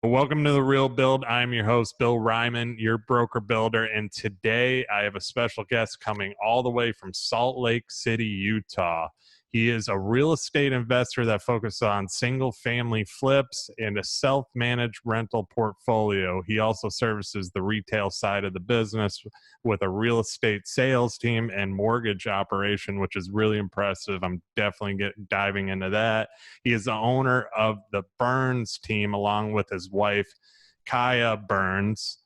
Welcome to The Real Build. I'm your host, Bill Ryman, your broker builder. And today I have a special guest coming all the way from Salt Lake City, Utah. He is a real estate investor that focuses on single family flips and a self-managed rental portfolio. He also services the retail side of the business with a real estate sales team and mortgage operation, which is really impressive. I'm definitely diving into that. He is the owner of the Burnz team along with his wife, Kaya Burnz,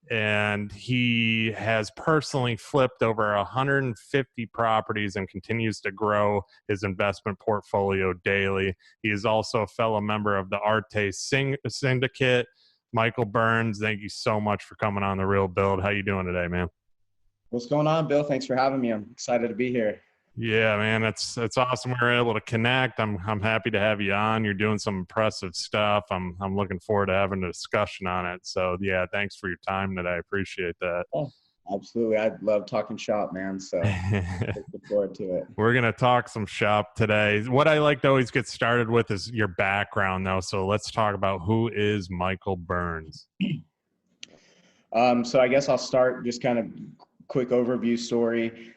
and he has personally flipped over 150 properties and continues to grow his investment portfolio daily. He is also a fellow member of the Arte Syndicate. Michael Burnz, thank you so much for coming on The Real Build. How you doing today, man? What's going on, Bill? Thanks for having me. I'm excited to be here. Yeah, man, it's awesome we were able to connect. I'm happy to have you on. You're doing some impressive stuff. I'm looking forward to having a discussion on it. So yeah, thanks for your time today. I appreciate that. Oh, absolutely. I love talking shop, man. So looking forward to it. We're gonna talk some shop today. What I like to always get started with is your background, though. So let's talk about who is Michael Burnz. So I guess I'll start just kind of quick overview story.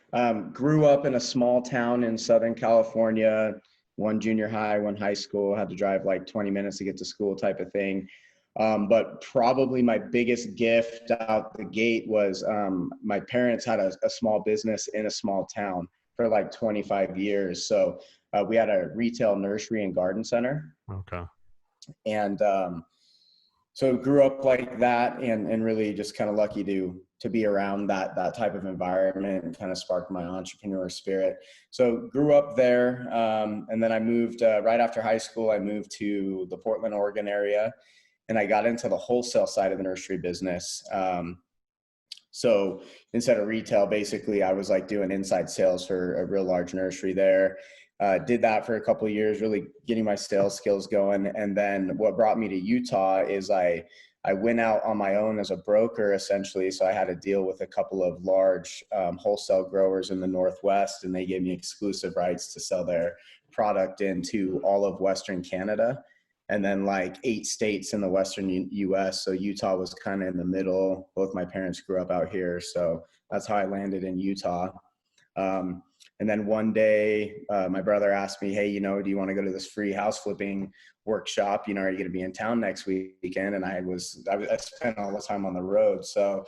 Grew up in a small town in Southern California, one junior high, one high school, had to drive like 20 minutes to get to school type of thing. But probably my biggest gift out the gate was my parents had a small business in a small town for like 25 years. So we had a retail nursery and garden center. Okay. And so grew up like that and really just kind of lucky to be around that type of environment and kind of sparked my entrepreneur spirit. So grew up there. And then I moved right after high school, I moved to the Portland, Oregon area, and I got into the wholesale side of the nursery business. So instead of retail, basically I was like doing inside sales for a real large nursery there. Did that for a couple of years, really getting my sales skills going. And then what brought me to Utah is I went out on my own as a broker, essentially. So I had to deal with a couple of large wholesale growers in the Northwest, and they gave me exclusive rights to sell their product into all of Western Canada, and then like 8 states in the Western US. So Utah was kind of in the middle. Both my parents grew up out here. So that's how I landed in Utah. And then one day, my brother asked me, hey, do you want to go to this free house flipping workshop? Are you going to be in town next weekend? And I spent all the time on the road. So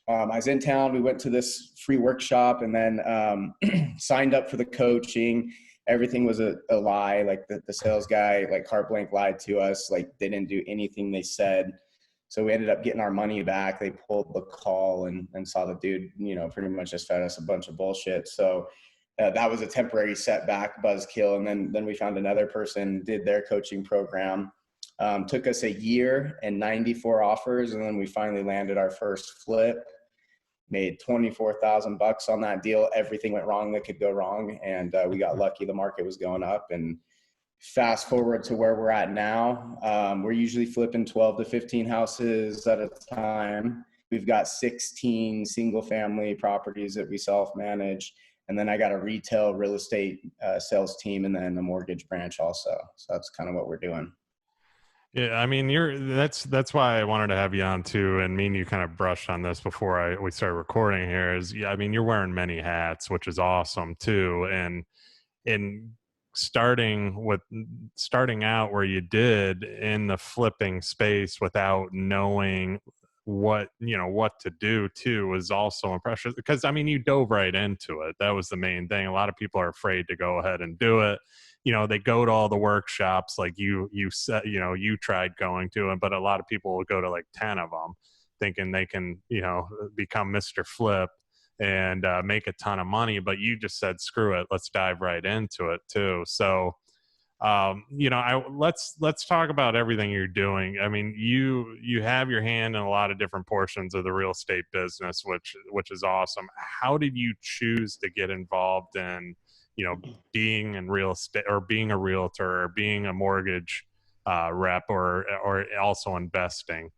I was in town. We went to this free workshop and then signed up for the coaching. Everything was a lie. Like the sales guy, like carte blanche lied to us. Like they didn't do anything they said. So we ended up getting our money back. They pulled the call and saw the dude, pretty much just fed us a bunch of bullshit. So that was a temporary setback, buzzkill. And then we found another person, did their coaching program. Took us a year and 94 offers. And then we finally landed our first flip, made $24,000 on that deal. Everything went wrong that could go wrong. And we got lucky. The market was going up. And fast forward to where we're at now. We're usually flipping 12 to 15 houses at a time. We've got 16 single family properties that we self-manage. And then I got a retail real estate sales team and then a mortgage branch also. So that's kind of what we're doing. Yeah, I mean, that's why I wanted to have you on too. And me and you kind of brushed on this before we started recording here. I mean, you're wearing many hats, which is awesome too. And starting out where you did in the flipping space without knowing what to do too was also impressive, because I mean you dove right into it. That was the main thing. A lot of people are afraid to go ahead and do it. They go to all the workshops like you said, you tried going to them, but a lot of people will go to like 10 of them thinking they can become Mr. Flip and make a ton of money. But you just said screw it, let's dive right into it too. So let's talk about everything you're doing. I mean, you have your hand in a lot of different portions of the real estate business, which is awesome. How did you choose to get involved in, being in real estate, or being a realtor, or being a mortgage rep, or also investing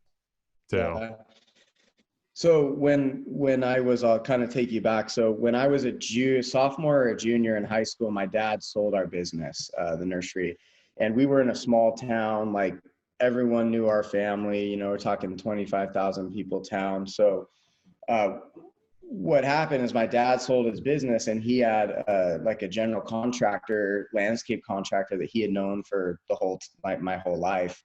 too? Yeah. So when I was, I'll kind of take you back. So when I was a sophomore or a junior in high school, my dad sold our business, the nursery, and we were in a small town, like everyone knew our family. You know, we're talking 25,000 people town. So what happened is my dad sold his business, and he had like a general contractor, landscape contractor that he had known for the whole, like my whole life.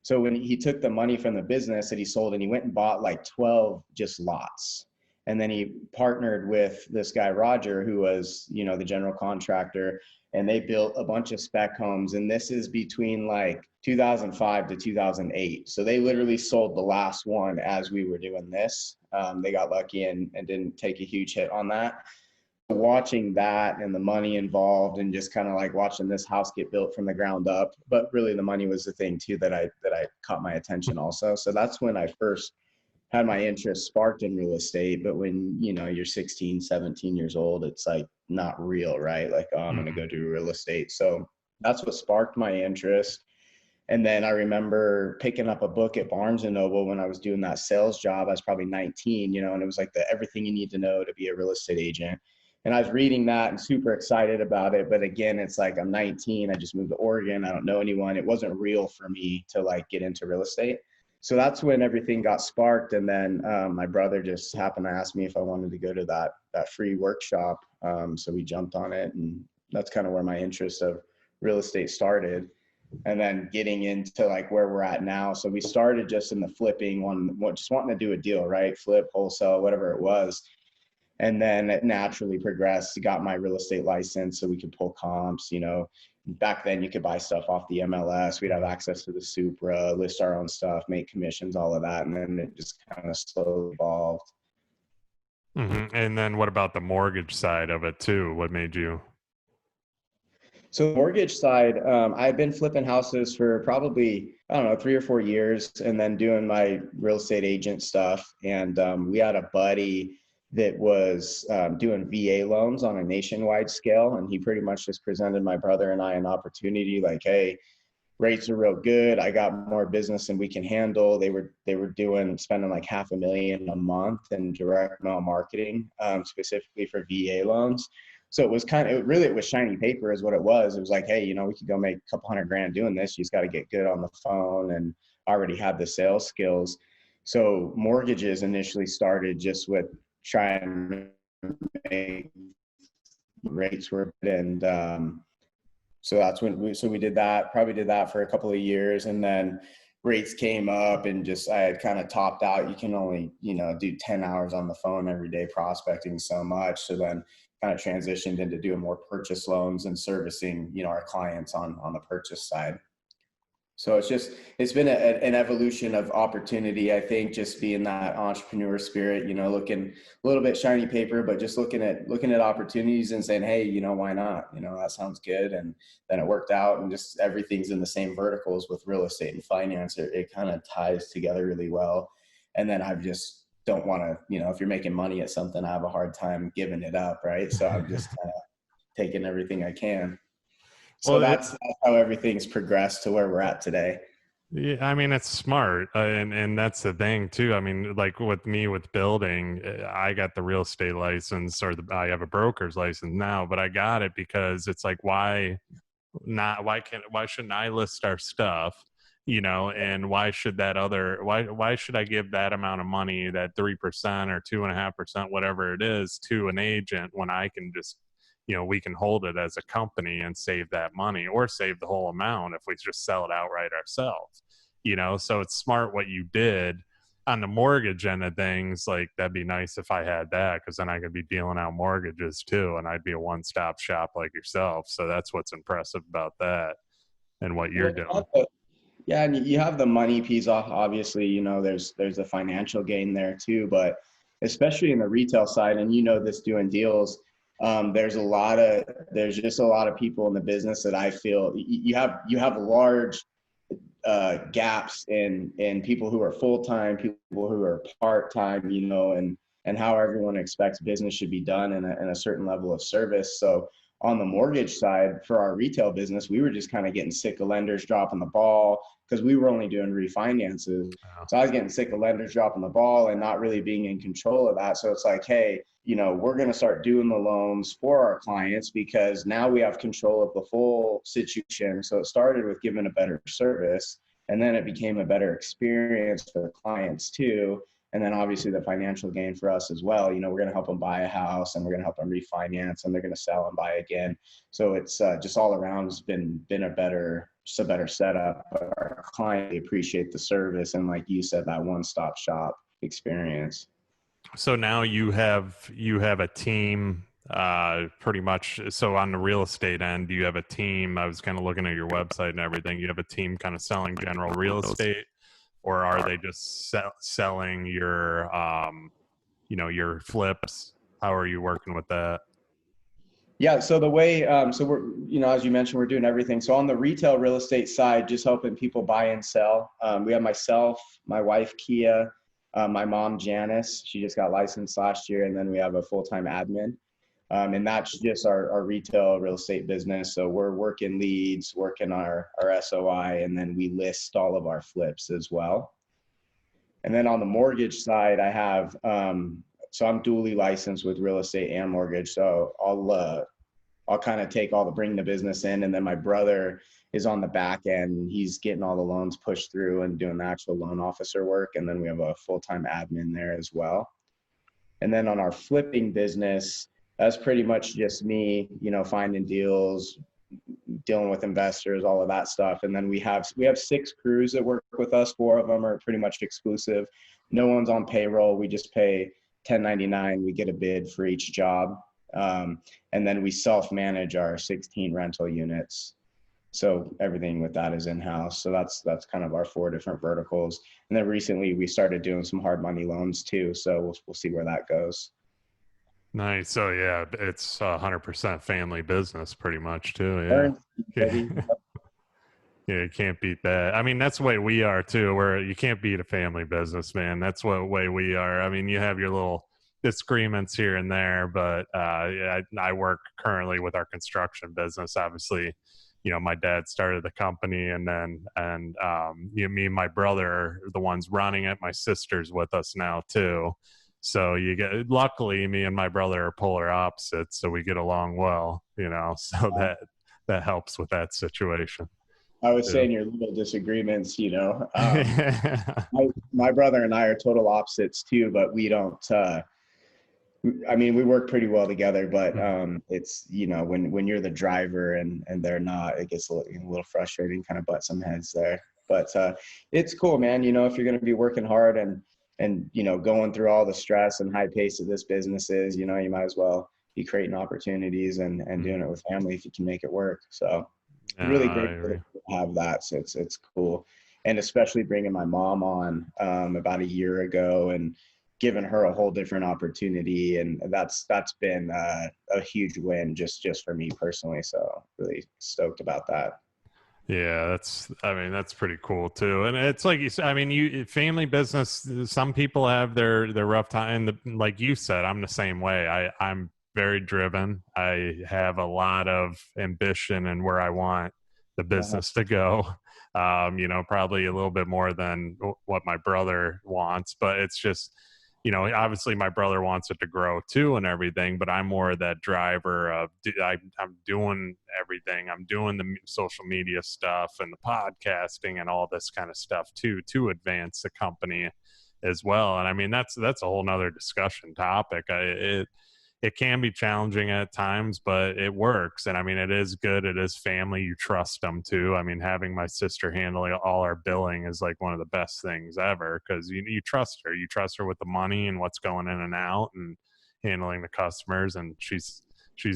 So when he took the money from the business that he sold, and he went and bought like 12 just lots. And then he partnered with this guy, Roger, who was, you know, the general contractor, and they built a bunch of spec homes. And this is between like 2005 to 2008. So they literally sold the last one as we were doing this. They got lucky and didn't take a huge hit on that. Watching that and the money involved, and just kind of like watching this house get built from the ground up. But really the money was the thing too that I caught my attention also. So that's when I first had my interest sparked in real estate. But when, you know, you're 16, 17 years old, it's like not real, right? Like, oh, I'm going to go do real estate. So that's what sparked my interest. And then I remember picking up a book at Barnes and Noble when I was doing that sales job. I was probably 19, you know, and it was like the everything you need to know to be a real estate agent. And I was reading that and super excited about it. But again, it's like, I'm 19, I just moved to Oregon, I don't know anyone. It wasn't real for me to like get into real estate. So that's when everything got sparked. And then my brother just happened to ask me if I wanted to go to that free workshop. So we jumped on it, and that's kind of where my interest of real estate started. And then getting into like where we're at now. So we started just in the flipping one, just wanting to do a deal, right? Flip, wholesale, whatever it was. And then it naturally progressed, got my real estate license so we could pull comps. You know, back then you could buy stuff off the MLS. We'd have access to the Supra, list our own stuff, make commissions, all of that. And then it just kind of slowly evolved. Mm-hmm. And then what about the mortgage side of it too? What made you? So the mortgage side, I've been flipping houses for probably, I don't know, 3 or 4 years, and then doing my real estate agent stuff. And we had a buddy that was doing VA loans on a nationwide scale. And he pretty much just presented my brother and I an opportunity like, hey, rates are real good. I got more business than we can handle. They were spending like $500,000 a month in direct mail marketing, specifically for VA loans. So it was it was shiny paper is what it was. It was like, hey, you know, we could go make a couple $100,000 doing this. You just got to get good on the phone, and already had the sales skills. So mortgages initially started just with trying to make rates were, and so that's when we did that, probably did that for a couple of years. And then rates came up, and just, I had kind of topped out. You can only, you know, do 10 hours on the phone every day prospecting so much. So then kind of transitioned into doing more purchase loans and servicing, you know, our clients on the purchase side. So it's been an evolution of opportunity. I think just being that entrepreneur spirit, you know, looking a little bit shiny paper, but just looking at opportunities and saying, hey, you know, why not? You know, that sounds good. And then it worked out, and just everything's in the same verticals with real estate and finance. It kind of ties together really well. And then I've just don't want to, you know, if you're making money at something, I have a hard time giving it up. Right. So I'm just kind of taking everything I can. So that's how everything's progressed to where we're at today. Yeah, I mean, it's smart. And that's the thing too. I mean, like with me with building, I got the real estate license, or I have a broker's license now, but I got it because it's like, why shouldn't I list our stuff? You know, and why should I give that amount of money, that 3% or 2.5%, whatever it is, to an agent, when I can just, you know, we can hold it as a company and save that money, or save the whole amount if we just sell it outright ourselves, you know? So it's smart what you did. On the mortgage end of things, like, that'd be nice if I had that, because then I could be dealing out mortgages too, and I'd be a one-stop shop like yourself. So that's what's impressive about that and what you're doing. Yeah, and you have the money piece off. Obviously, you know, there's a financial gain there too, but especially in the retail side, and you know this doing deals, there's just a lot of people in the business that I feel you have large gaps in people who are full-time, people who are part-time, you know, and how everyone expects business should be done in a certain level of service. So on the mortgage side for our retail business, we were just kind of getting sick of lenders dropping the ball, because we were only doing refinances. Wow. So I was getting sick of lenders dropping the ball and not really being in control of that. So it's like, hey, you know, we're going to start doing the loans for our clients, because now we have control of the full situation. So it started with giving a better service. And then it became a better experience for the clients too. And then obviously the financial gain for us as well. You know, we're going to help them buy a house, and we're going to help them refinance, and they're going to sell and buy again. So it's just all around has been a better setup. But our client appreciate the service, and like you said, that one-stop shop experience. So now you have a team, pretty much. So on the real estate end, you have a team. I was kind of looking at your website and everything. You have a team kind of selling general real estate, or are they just selling your, your flips? How are you working with that? Yeah, so the way, so we're, as you mentioned, we're doing everything. So on the retail real estate side, just helping people buy and sell. We have myself, my wife, Kia, my mom, Janice. She just got licensed last year. And then we have a full-time admin. And that's just our retail real estate business. So we're working leads, working our SOI, and then we list all of our flips as well. And then on the mortgage side, I have, so I'm dually licensed with real estate and mortgage. So I'll kind of bring the business in, and then my brother is on the back end. He's getting all the loans pushed through and doing the actual loan officer work. And then we have a full-time admin there as well. And then on our flipping business, that's pretty much just me, finding deals, dealing with investors, all of that stuff. And then we have 6 crews that work with us. 4 of them are pretty much exclusive. No one's on payroll. We just pay 1099. We get a bid for each job. And then we self-manage our 16 rental units. So everything with that is in-house. So that's kind of our 4 different verticals. And then recently we started doing some hard money loans too. So we'll see where that goes. Nice. So yeah, it's 100% family business pretty much too. Yeah. Yeah, you can't beat that. I mean, that's the way we are too, where you can't beat a family business, man. That's what way we are. I mean, you have your little disagreements here and there, but I work currently with our construction business. Obviously, my dad started the company, and me and my brother are the ones running it. My sister's with us now too. So luckily me and my brother are polar opposites, so we get along well, so that helps with that situation. I was saying your little disagreements, my brother and I are total opposites too, but we don't, we work pretty well together, but it's, when you're the driver and they're not, it gets a little frustrating, kind of butt some heads there. But it's cool, man. If you're going to be working hard and going through all the stress and high pace of this business is, you might as well be creating opportunities and doing it with family if you can make it work. So really great to have that. So it's cool. And especially bringing my mom on about a year ago and giving her a whole different opportunity. And that's been a huge win just for me personally. So really stoked about that. Yeah, that's pretty cool too. And it's like you said, family business, some people have their rough time. And like you said, I'm the same way. I'm very driven. I have a lot of ambition and where I want the business to go. Probably a little bit more than what my brother wants, but it's just, obviously my brother wants it to grow too and everything, but I'm more of that driver of I'm doing everything. I'm doing the social media stuff and the podcasting and all this kind of stuff too, to advance the company as well. And that's a whole nother discussion topic. It can be challenging at times, but it works. And it is good. It is family. You trust them too. Having my sister handling all our billing is like one of the best things ever, because you trust her. You trust her with the money and what's going in and out and handling the customers. And she's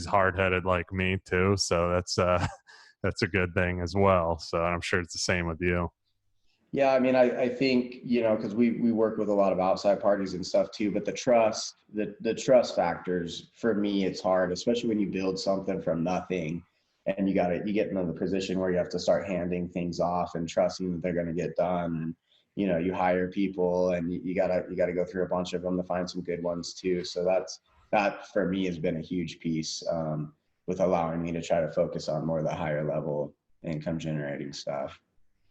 hard-headed like me too. So that's a good thing as well. So I'm sure it's the same with you. Yeah, I think, because we work with a lot of outside parties and stuff too, but the trust factors, for me, it's hard, especially when you build something from nothing and you get into the position where you have to start handing things off and trusting that they're going to get done. And, you hire people and you gotta go through a bunch of them to find some good ones too. So that for me has been a huge piece, with allowing me to try to focus on more of the higher level income generating stuff.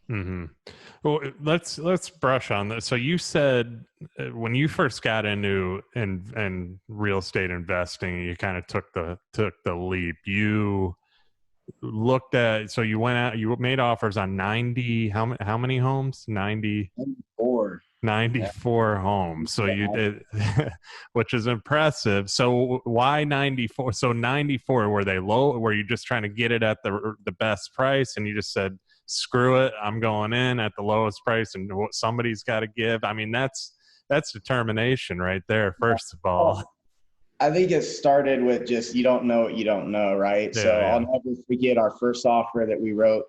Mm-hmm. Well, let's brush on this. So you said when you first got into in real estate investing, you kind of took the leap. You looked at, so you went out, you made offers on 90, how many homes? 90, Or 94 homes. So you did, which is impressive. So why 94? So 94, were they low? Were you just trying to get it at the best price and you just said, screw it, I'm going in at the lowest price and somebody's got to give? I mean, that's determination right there, first of all. I think it started with just, you don't know what you don't know, right? Yeah, So I'll yeah. never forget our first offer that we wrote.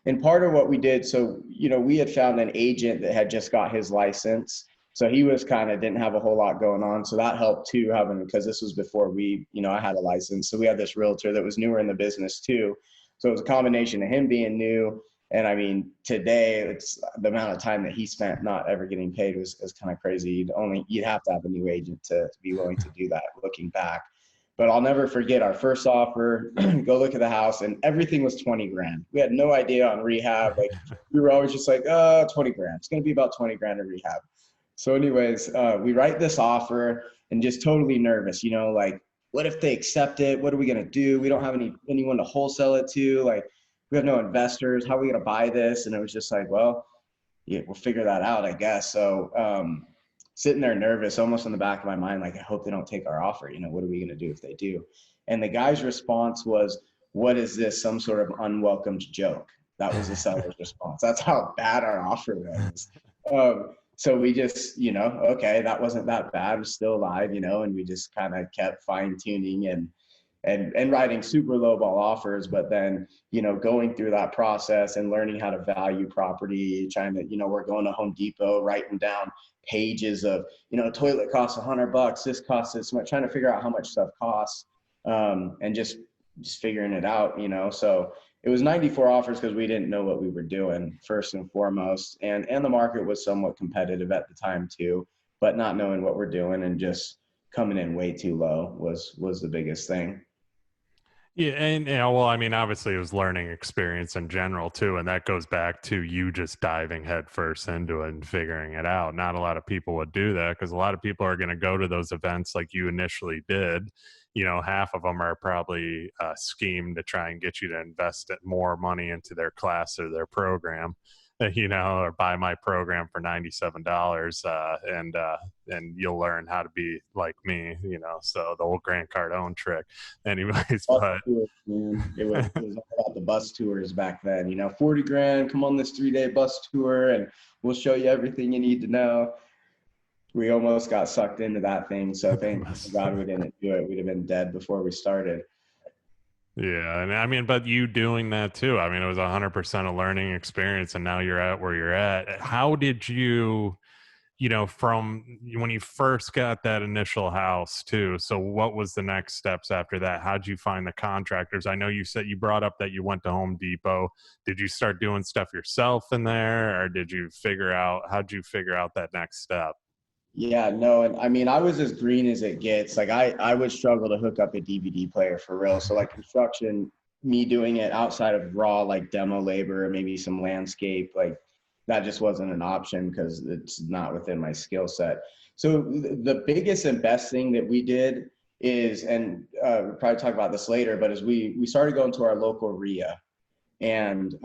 And part of what we did, so, we had found an agent that had just got his license. So he was kind of didn't have a whole lot going on. So that helped too, because this was before I had a license. So we had this realtor that was newer in the business too. So it was a combination of him being new. And I mean, today it's the amount of time that he spent not ever getting paid was kind of crazy. You'd have to have a new agent to be willing to do that looking back. But I'll never forget our first offer, go look at the house, and everything was 20 grand. We had no idea on rehab. Like, we were always just like, 20 grand. It's going to be about 20 grand in rehab. So anyways, we write this offer and just totally nervous, like, what if they accept it? What are we going to do? We don't have anyone to wholesale it to. Like, we have no investors. How are we going to buy this? And it was just like, well, yeah, we'll figure that out, I guess. So sitting there nervous, almost in the back of my mind, like, I hope they don't take our offer. What are we going to do if they do? And the guy's response was, what is this? Some sort of unwelcomed joke. That was the seller's response. That's how bad our offer was. So we just, okay, that wasn't that bad. We're still alive, and we just kind of kept fine tuning and writing super low ball offers, but then, going through that process and learning how to value property, trying to, we're going to Home Depot, writing down pages of, toilet costs $100, this costs this much, trying to figure out how much stuff costs, and just figuring it out, so it was 94 offers because we didn't know what we were doing, first and foremost. And the market was somewhat competitive at the time too, but not knowing what we're doing and just coming in way too low was the biggest thing. Yeah, and well, I mean, obviously it was learning experience in general too, and that goes back to you just diving headfirst into it and figuring it out. Not a lot of people would do that because a lot of people are going to go to those events like you initially did. Half of them are probably schemed to try and get you to invest more money into their class or their program. Or buy my program for $97, and you'll learn how to be like me. So the old Grant Cardone trick, anyways. Bus But tours, man. It was all about the bus tours back then. 40 grand, come on this 3-day bus tour, and we'll show you everything you need to know. We almost got sucked into that thing. So thank God we didn't do it. We'd have been dead before we started. yeah, and I mean, but you doing that too. I mean, it was 100% a learning experience, and now you're at where you're at. How did you? From when you first got that initial house too. So what was the next steps after that? How'd you find the contractors? I know you said you brought up that you went to Home Depot. Did you start doing stuff yourself in there, or how'd you figure out that next step? Yeah, no, and I mean, I was as green as it gets. Like, I would struggle to hook up a DVD player for real. So like construction, me doing it outside of raw like demo labor, maybe some landscape, like that just wasn't an option because it's not within my skill set. So the biggest and best thing that we did is, and we'll probably talk about this later, but is we started going to our local RIA. And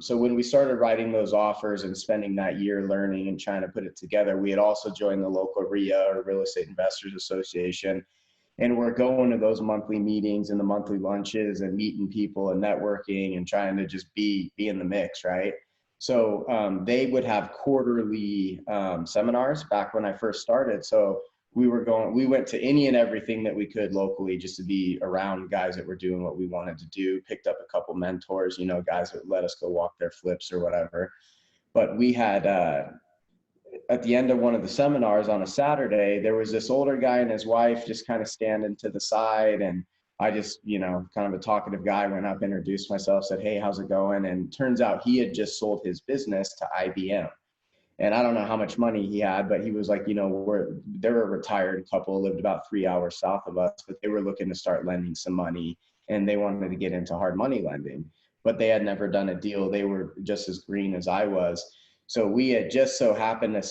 so when we started writing those offers and spending that year learning and trying to put it together, we had also joined the local RIA, or Real Estate Investors Association. And we're going to those monthly meetings and the monthly lunches and meeting people and networking and trying to just be in the mix, right? So they would have quarterly seminars back when I first started. So we went to any and everything that we could locally just to be around guys that were doing what we wanted to do, picked up a couple mentors, guys that would let us go walk their flips or whatever. But we had, at the end of one of the seminars on a Saturday, there was this older guy and his wife just kind of standing to the side. And I just, kind of a talkative guy, went up, introduced myself, said, hey, how's it going? And turns out he had just sold his business to IBM. And I don't know how much money he had, but he was like, they're a retired couple, lived about 3 hours south of us, but they were looking to start lending some money and they wanted to get into hard money lending, but they had never done a deal. They were just as green as I was. So we had just so happened to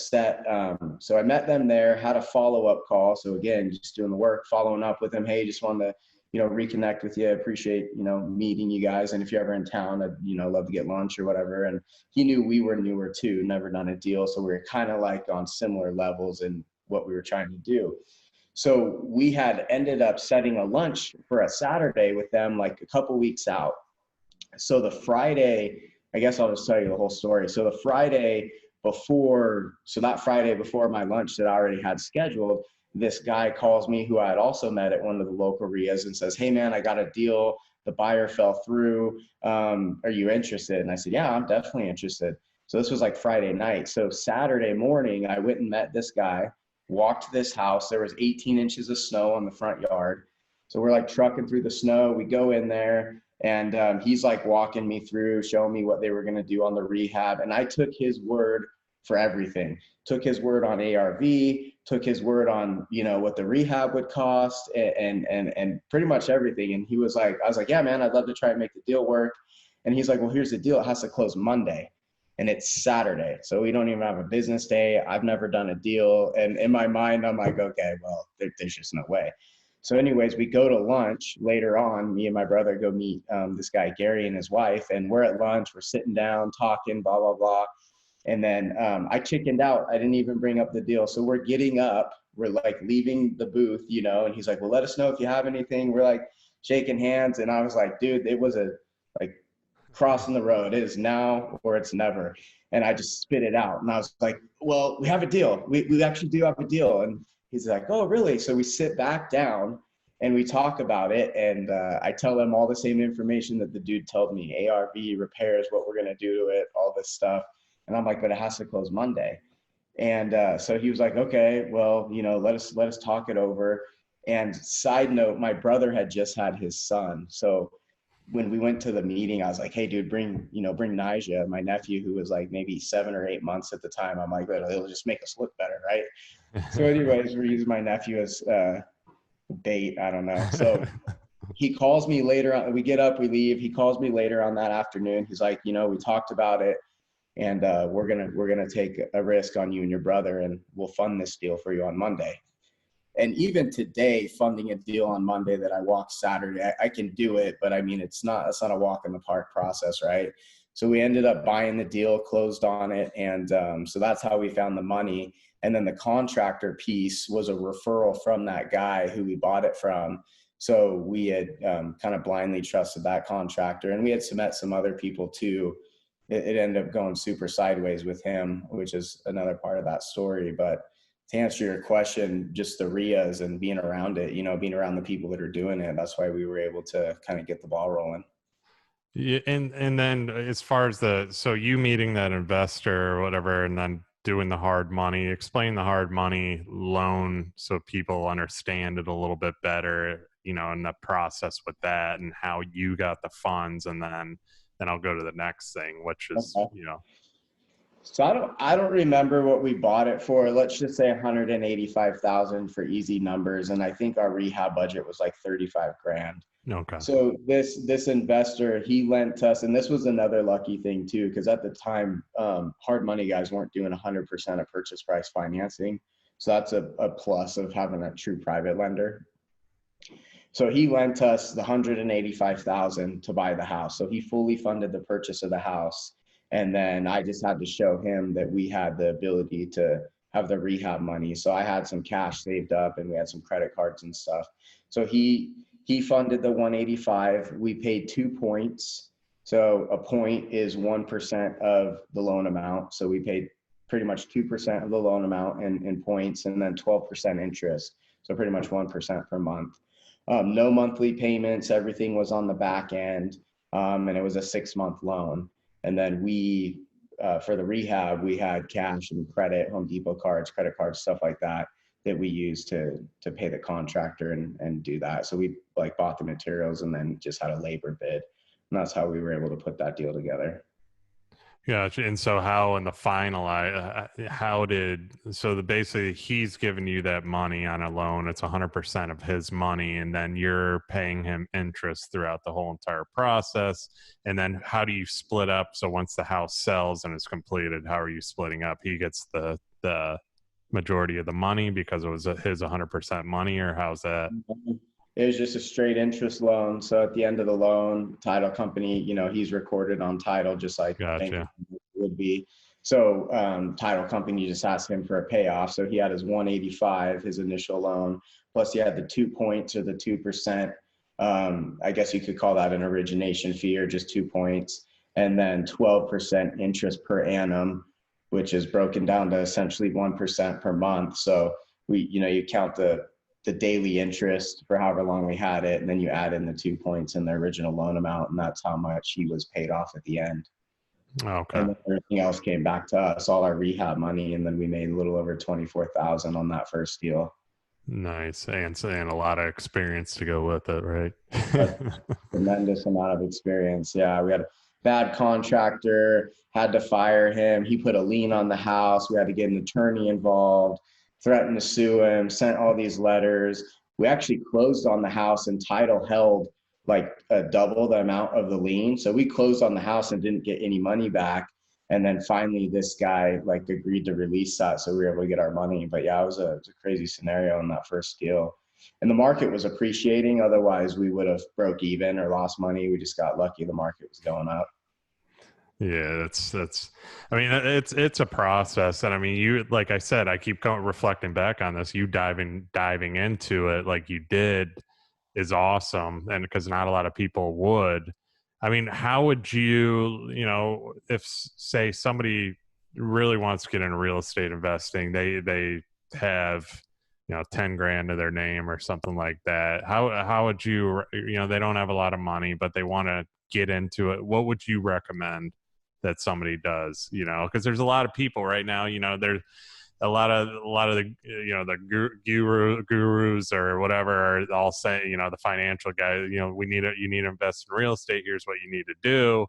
so I met them there, had a follow-up call. So again, just doing the work, following up with them. Hey, just wanted to reconnect with you. I appreciate, meeting you guys. And if you're ever in town, I'd, love to get lunch or whatever. And he knew we were newer too, never done a deal. So we were kind of like on similar levels in what we were trying to do. So we had ended up setting a lunch for a Saturday with them like a couple weeks out. So the Friday, I guess I'll just tell you the whole story. So the Friday before, so that Friday before my lunch that I already had scheduled, this guy calls me who I had also met at one of the local RIAs and says, "Hey man, I got a deal. The buyer fell through. Are you interested?" And I said, "Yeah, I'm definitely interested." So this was like Friday night. So Saturday morning, I went and met this guy, walked to this house. There was 18 inches of snow on the front yard. So we're like trucking through the snow. We go in there and he's like walking me through, showing me what they were going to do on the rehab. And I took his word for everything. Took his word on ARV, took his word on, what the rehab would cost and pretty much everything. And he was like, I was like, "Yeah, man, I'd love to try and make the deal work." And he's like, "Well, here's the deal. It has to close Monday." And it's Saturday. So we don't even have a business day. I've never done a deal. And in my mind, I'm like, okay, well, there's just no way. So anyways, we go to lunch later on. Me and my brother go meet this guy, Gary, and his wife. And we're at lunch. We're sitting down, talking, blah, blah, blah. And then I chickened out. I didn't even bring up the deal. So we're getting up. We're like leaving the booth, and he's like, "Well, let us know if you have anything." We're like shaking hands. And I was like, dude, it was like crossing the road. It is now or it's never. And I just spit it out. And I was like, "Well, we have a deal. We actually do have a deal." And he's like, "Oh, really?" So we sit back down and we talk about it. And I tell him all the same information that the dude told me: ARV, repairs, what we're going to do to it, all this stuff. And I'm like, "But it has to close Monday." And so he was like, "Okay, well, let us talk it over." And side note, my brother had just had his son. So when we went to the meeting, I was like, "Hey dude, bring Nijah, my nephew, who was like maybe 7 or 8 months at the time." I'm like, "It'll just make us look better, right?" So anyways, we're using my nephew as bait. I don't know. So he calls me later on. We get up, we leave. He calls me later on that afternoon. He's like, "We talked about it. And we're gonna take a risk on you and your brother, and we'll fund this deal for you on Monday." And even today, funding a deal on Monday that I walk Saturday, I can do it, but I mean, it's not a walk in the park process, right? So we ended up buying the deal, closed on it, and so that's how we found the money. And then the contractor piece was a referral from that guy who we bought it from. So we had kind of blindly trusted that contractor, and we had met some other people too. It ended up going super sideways with him, which is another part of that story. But to answer your question, just the RIAs and being around it, being around the people that are doing it, that's why we were able to kind of get the ball rolling. Yeah, and then as far as so you meeting that investor or whatever, and then doing the hard money, explain the hard money loan so people understand it a little bit better, in the process with that and how you got the funds, and then I'll go to the next thing, which is, Okay. So I don't remember what we bought it for. Let's just say 185,000 for easy numbers. And I think our rehab budget was like 35 grand. Okay. So this investor, he lent us, and this was another lucky thing too, because at the time, hard money guys weren't doing 100% of purchase price financing. So that's a plus of having a true private lender. So he lent us the 185,000 to buy the house. So he fully funded the purchase of the house. And then I just had to show him that we had the ability to have the rehab money. So I had some cash saved up and we had some credit cards and stuff. So he funded the 185. We paid 2 points. So a point is 1% of the loan amount. So we paid pretty much 2% of the loan amount in points, and then 12% interest. So pretty much 1% per month. No monthly payments. Everything was on the back end. And it was a 6-month loan. And then we, for the rehab, we had cash and credit, Home Depot cards, credit cards, stuff like that we used to pay the contractor and do that. So we like bought the materials and then just had a labor bid. And that's how we were able to put that deal together. Gotcha. And so how in the final, basically he's giving you that money on a loan. It's 100% of his money. And then you're paying him interest throughout the whole entire process. And then how do you split up? So once the house sells and is completed, how are you splitting up? He gets the majority of the money because it was his 100% money, or how's that? It was just a straight interest loan. So at the end of the loan, title company, he's recorded on title just like bank Gotcha. would be. So title company just asked him for a payoff. So he had his 185, his initial loan, plus he had the 2 points or the 2%. I guess you could call that an origination fee or just 2 points, and then 12% interest per annum, which is broken down to essentially 1% per month. So you count the daily interest for however long we had it, and then you add in the 2 points in the original loan amount, and that's how much he was paid off at the end. Okay. And then everything else came back to us, all our rehab money, and then we made a little over 24,000 on that first deal. Nice. And a lot of experience to go with it, right? A tremendous amount of experience. Yeah, we had a bad contractor, had to fire him. He put a lien on the house. We had to get an attorney involved, threatened to sue him, sent all these letters. We actually closed on the house, and title held like double the amount of the lien. So we closed on the house and didn't get any money back. And then finally this guy like agreed to release that. So we were able to get our money. But yeah, it was a crazy scenario in that first deal. And the market was appreciating. Otherwise we would have broke even or lost money. We just got lucky. The market was going up. Yeah, that's I mean, it's a process. And I mean, you, like I said, I keep reflecting back on this, you diving into it like you did is awesome. And because not a lot of people would. I mean, how would you, if say somebody really wants to get into real estate investing, they have 10 grand to their name or something like that. How would you, they don't have a lot of money, but they want to get into it. What would you recommend that somebody does? Because there's a lot of people right now, there's a lot of the the gurus or whatever are all saying, the financial guys, you need to invest in real estate, here's what you need to do,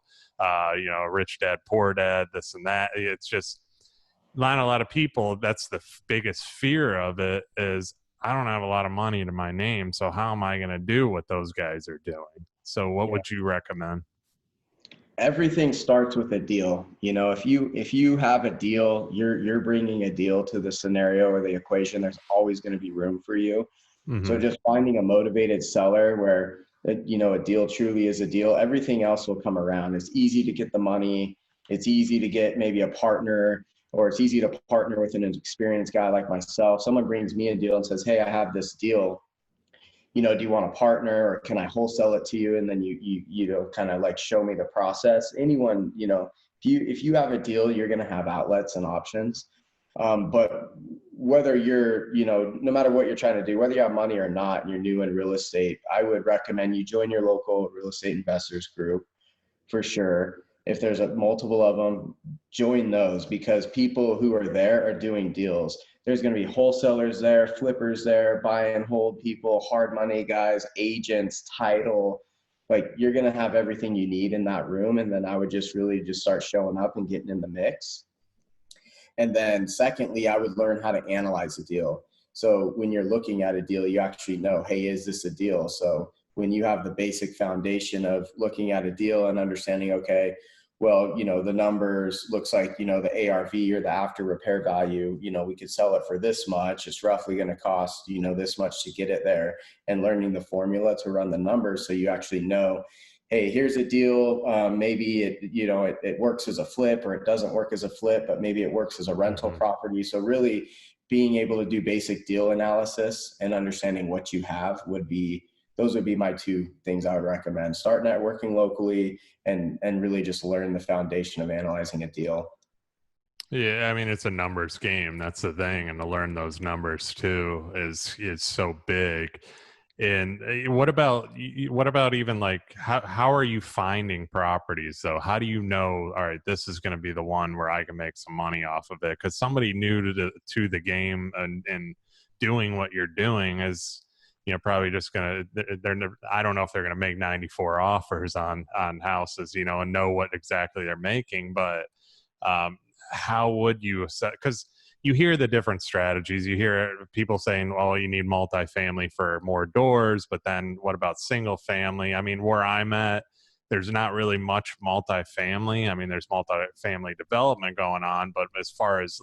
rich dad poor dad, this and that. It's just not a lot of people. That's the biggest fear of it, is I don't have a lot of money to my name, so how am I going to do what those guys are doing? So what would you recommend? Everything starts with a deal. If you have a deal, you're bringing a deal to the scenario or the equation. There's always going to be room for you. So just finding a motivated seller where a deal truly is a deal. Everything else will come around. It's easy to get the money. It's easy to get maybe a partner, or it's easy to partner with an experienced guy like myself. Someone brings me a deal and says, "Hey, I have this deal. Do you want to partner, or can I wholesale it to you?" And then you kind of like show me the process. Anyone, if you have a deal, you're going to have outlets and options. But whether you're, no matter what you're trying to do, whether you have money or not, and you're new in real estate, I would recommend you join your local real estate investors group for sure. If there's multiple of them, join those, because people who are there are doing deals. There's going to be wholesalers there, flippers there, buy and hold people, hard money guys, agents, title. Like, you're going to have everything you need in that room. And then I would just really just start showing up and getting in the mix. And then secondly, I would learn how to analyze a deal. So when you're looking at a deal, you actually know, hey, is this a deal? So when you have the basic foundation of looking at a deal and understanding, okay, well, the numbers looks like, the ARV or the after repair value, we could sell it for this much. It's roughly going to cost, this much to get it there, and learning the formula to run the numbers. So you actually know, hey, here's a deal. Maybe it works as a flip, or it doesn't work as a flip, but maybe it works as a rental property. So really being able to do basic deal analysis and understanding what you have those would be my two things I would recommend. Start networking locally and really just learn the foundation of analyzing a deal. Yeah, I mean, it's a numbers game. That's the thing. And to learn those numbers too is so big. And what about even like, how are you finding properties though? How do you know, all right, this is going to be the one where I can make some money off of it? Because somebody new to the game and doing what you're doing is, probably just gonna, I don't know if they're gonna make 94 offers on houses, and know what exactly they're making. But how would you assess? Because you hear the different strategies. You hear people saying, "Oh, you need multifamily for more doors," but then what about single family? I mean, where I'm at, there's not really much multifamily. I mean, there's multifamily development going on, but as far as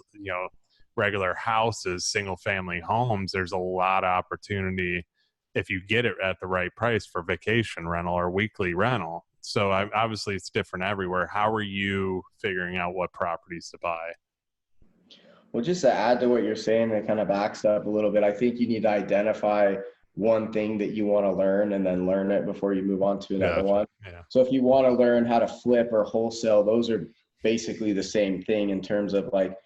regular houses, single family homes, there's a lot of opportunity if you get it at the right price for vacation rental or weekly rental. So obviously it's different everywhere. How are you figuring out what properties to buy? Well, just to add to what you're saying, that kind of backs up a little bit. I think you need to identify one thing that you want to learn and then learn it before you move on to another Gotcha. one. Yeah. So if you want to learn how to flip or wholesale, those are basically the same thing in terms of like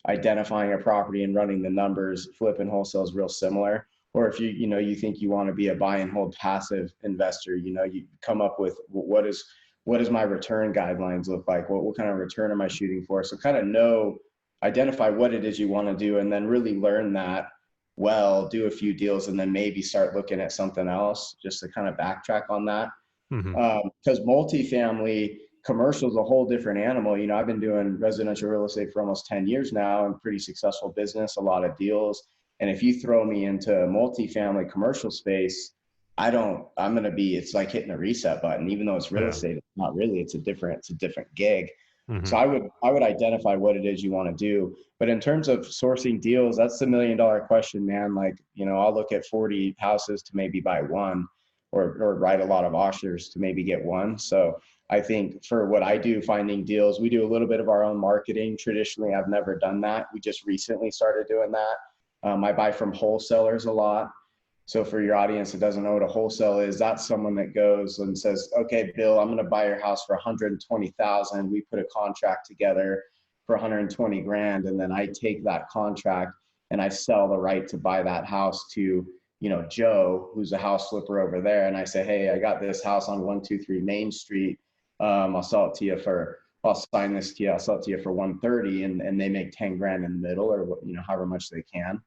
identifying a property and running the numbers. Flip and wholesale is real similar. Or if you think you want to be a buy and hold passive investor, you come up with what does my return guidelines look like? What kind of return am I shooting for? So kind of identify what it is you want to do, and then really learn that well, do a few deals, and then maybe start looking at something else just to kind of backtrack on that. Because multifamily commercial is a whole different animal. I've been doing residential real estate for almost 10 years now, and pretty successful business, a lot of deals. And if you throw me into multifamily commercial space, it's like hitting a reset button. Even though it's real estate, it's not really. It's a different gig. So I would identify what it is you want to do. But in terms of sourcing deals, that's the $1 million question, man. Like, I'll look at 40 houses to maybe buy one, or write a lot of offers to maybe get one. So I think for what I do, finding deals, we do a little bit of our own marketing. Traditionally, I've never done that. We just recently started doing that. I buy from wholesalers a lot. So for your audience that doesn't know what a wholesale is, that's someone that goes and says, okay, Bill, I'm going to buy your house for 120,000. We put a contract together for 120 grand. And then I take that contract and I sell the right to buy that house to, Joe, who's a house flipper over there. And I say, hey, I got this house on 123 Main Street. I'll sell it to you I'll sign this to you. I'll sell it to you for 130, and they make 10 grand in the middle, or however much they can.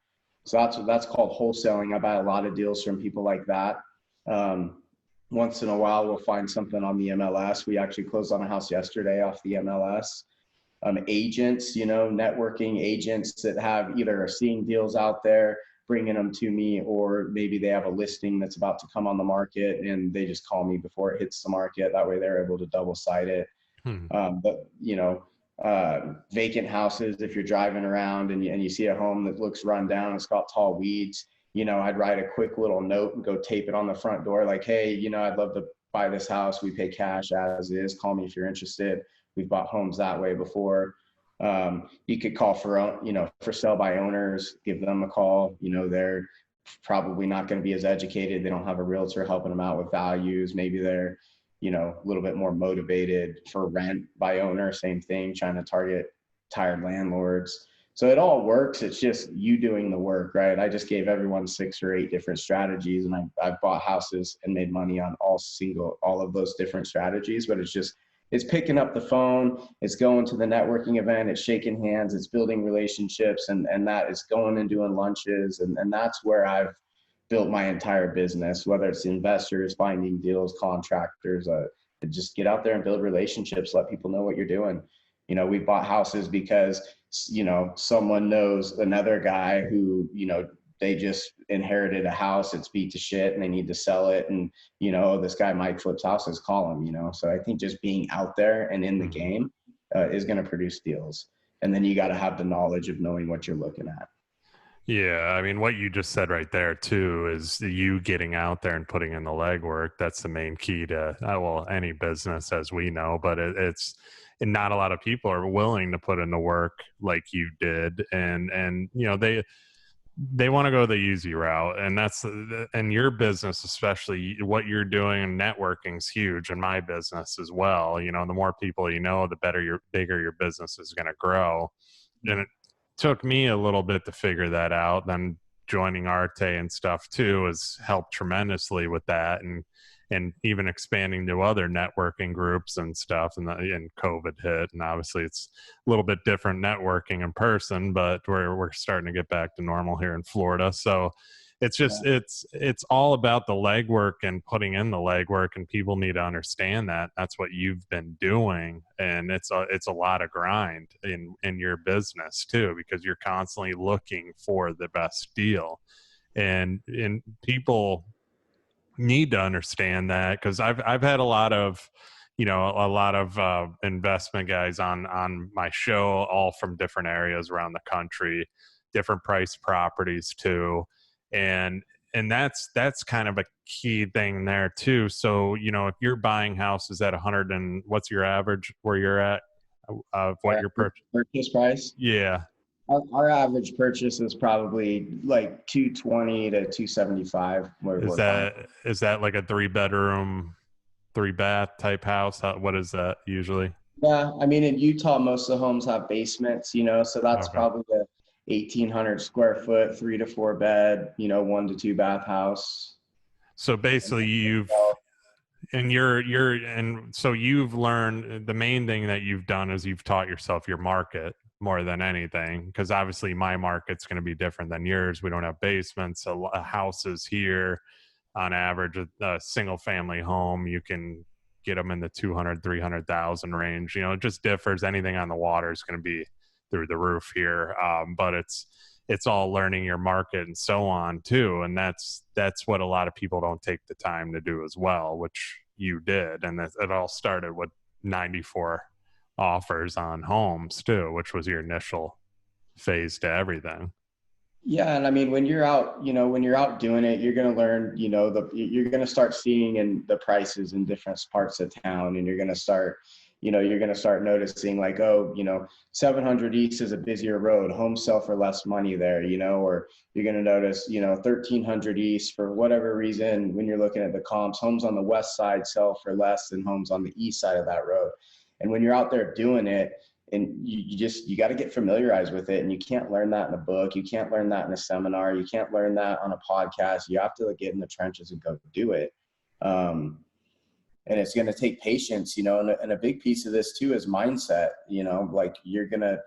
So that's called wholesaling. I buy a lot of deals from people like that. Once in a while, we'll find something on the MLS. We actually closed on a house yesterday off the MLS. Agents, networking agents that are seeing deals out there, bringing them to me, or maybe they have a listing that's about to come on the market and they just call me before it hits the market. That way they're able to double side it. Vacant houses, if you're driving around and you see a home that looks run down, it's got tall weeds, I'd write a quick little note and go tape it on the front door. Like, hey, I'd love to buy this house. We pay cash as is. Call me if you're interested. We've bought homes that way before. You could call for sale by owners, give them a call. They're probably not going to be as educated. They don't have a realtor helping them out with values. Maybe they're a little bit more motivated for rent by owner, same thing, trying to target tired landlords. So it all works. It's just you doing the work, right? I just gave everyone 6 or 8 different strategies, and I've bought houses and made money on all of those different strategies. But it's picking up the phone, it's going to the networking event, it's shaking hands, it's building relationships, and that is going and doing lunches. And that's where I've built my entire business, whether it's investors, finding deals, contractors, just get out there and build relationships, let people know what you're doing. We bought houses because, someone knows another guy who, they just inherited a house, it's beat to shit and they need to sell it. And, this guy Mike flips houses, call him, So I think just being out there and in the game is going to produce deals. And then you got to have the knowledge of knowing what you're looking at. Yeah, I mean, what you just said right there too is you getting out there and putting in the legwork. That's the main key to any business, as we know. But it's and not a lot of people are willing to put in the work like you did, and they want to go the easy route, and that's in your business, especially what you're doing. Networking is huge in my business as well. The more people the bigger your business is going to grow, and it took me a little bit to figure that out. Then joining Arte and stuff too has helped tremendously with that, and even expanding to other networking groups and stuff. And COVID hit, and obviously it's a little bit different networking in person, but we're starting to get back to normal here in Florida. So it's just it's all about the legwork and putting in the legwork, and people need to understand that that's what you've been doing. And it's a lot of grind in your business too, because you're constantly looking for the best deal, and people need to understand that, because I've had a lot of investment guys on my show, all from different areas around the country, different price properties too. And and that's kind of a key thing there too. So, you know, if you're buying houses at 100, and what's your average where you're at of what your purchase price? Yeah. Our average purchase is probably like 220 to 275. Is that like a 3-bedroom, 3-bath type house? What is that usually? Yeah, I mean, in Utah, most of the homes have basements, you know, so that's Okay. probably a 1,800 square foot, 3 to 4 bed, you know, 1 to 2 bath house. So basically and so you've learned, the main thing that you've done is you've taught yourself your market more than anything, because obviously my market's going to be different than yours. We don't have basements. A houses here on average, a single family home, you can get them in the 200, 300,000 range. You know, it just differs. Anything on the water is going to be through the roof here. But it's all learning your market and so on too. And that's what a lot of people don't take the time to do as well, which you did. And it all started with 94 offers on homes too, which was your initial phase to everything. Yeah, and I mean, when you're out, you know, when you're out doing it, you're going to learn, you know, you're going to start seeing in the prices in different parts of town, and you're going to start, you know, you're going to start noticing like, oh, you know, 700 East is a busier road, homes sell for less money there, you know, or you're going to notice, you know, 1300 East, for whatever reason, when you're looking at the comps, homes on the west side sell for less than homes on the east side of that road. And when you're out there doing it, and you got to get familiarized with it, and you can't learn that in a book, you can't learn that in a seminar, you can't learn that on a podcast. You have to like get in the trenches and go do it. And it's going to take patience, you know, and a big piece of this too is mindset. You know, like you're gonna,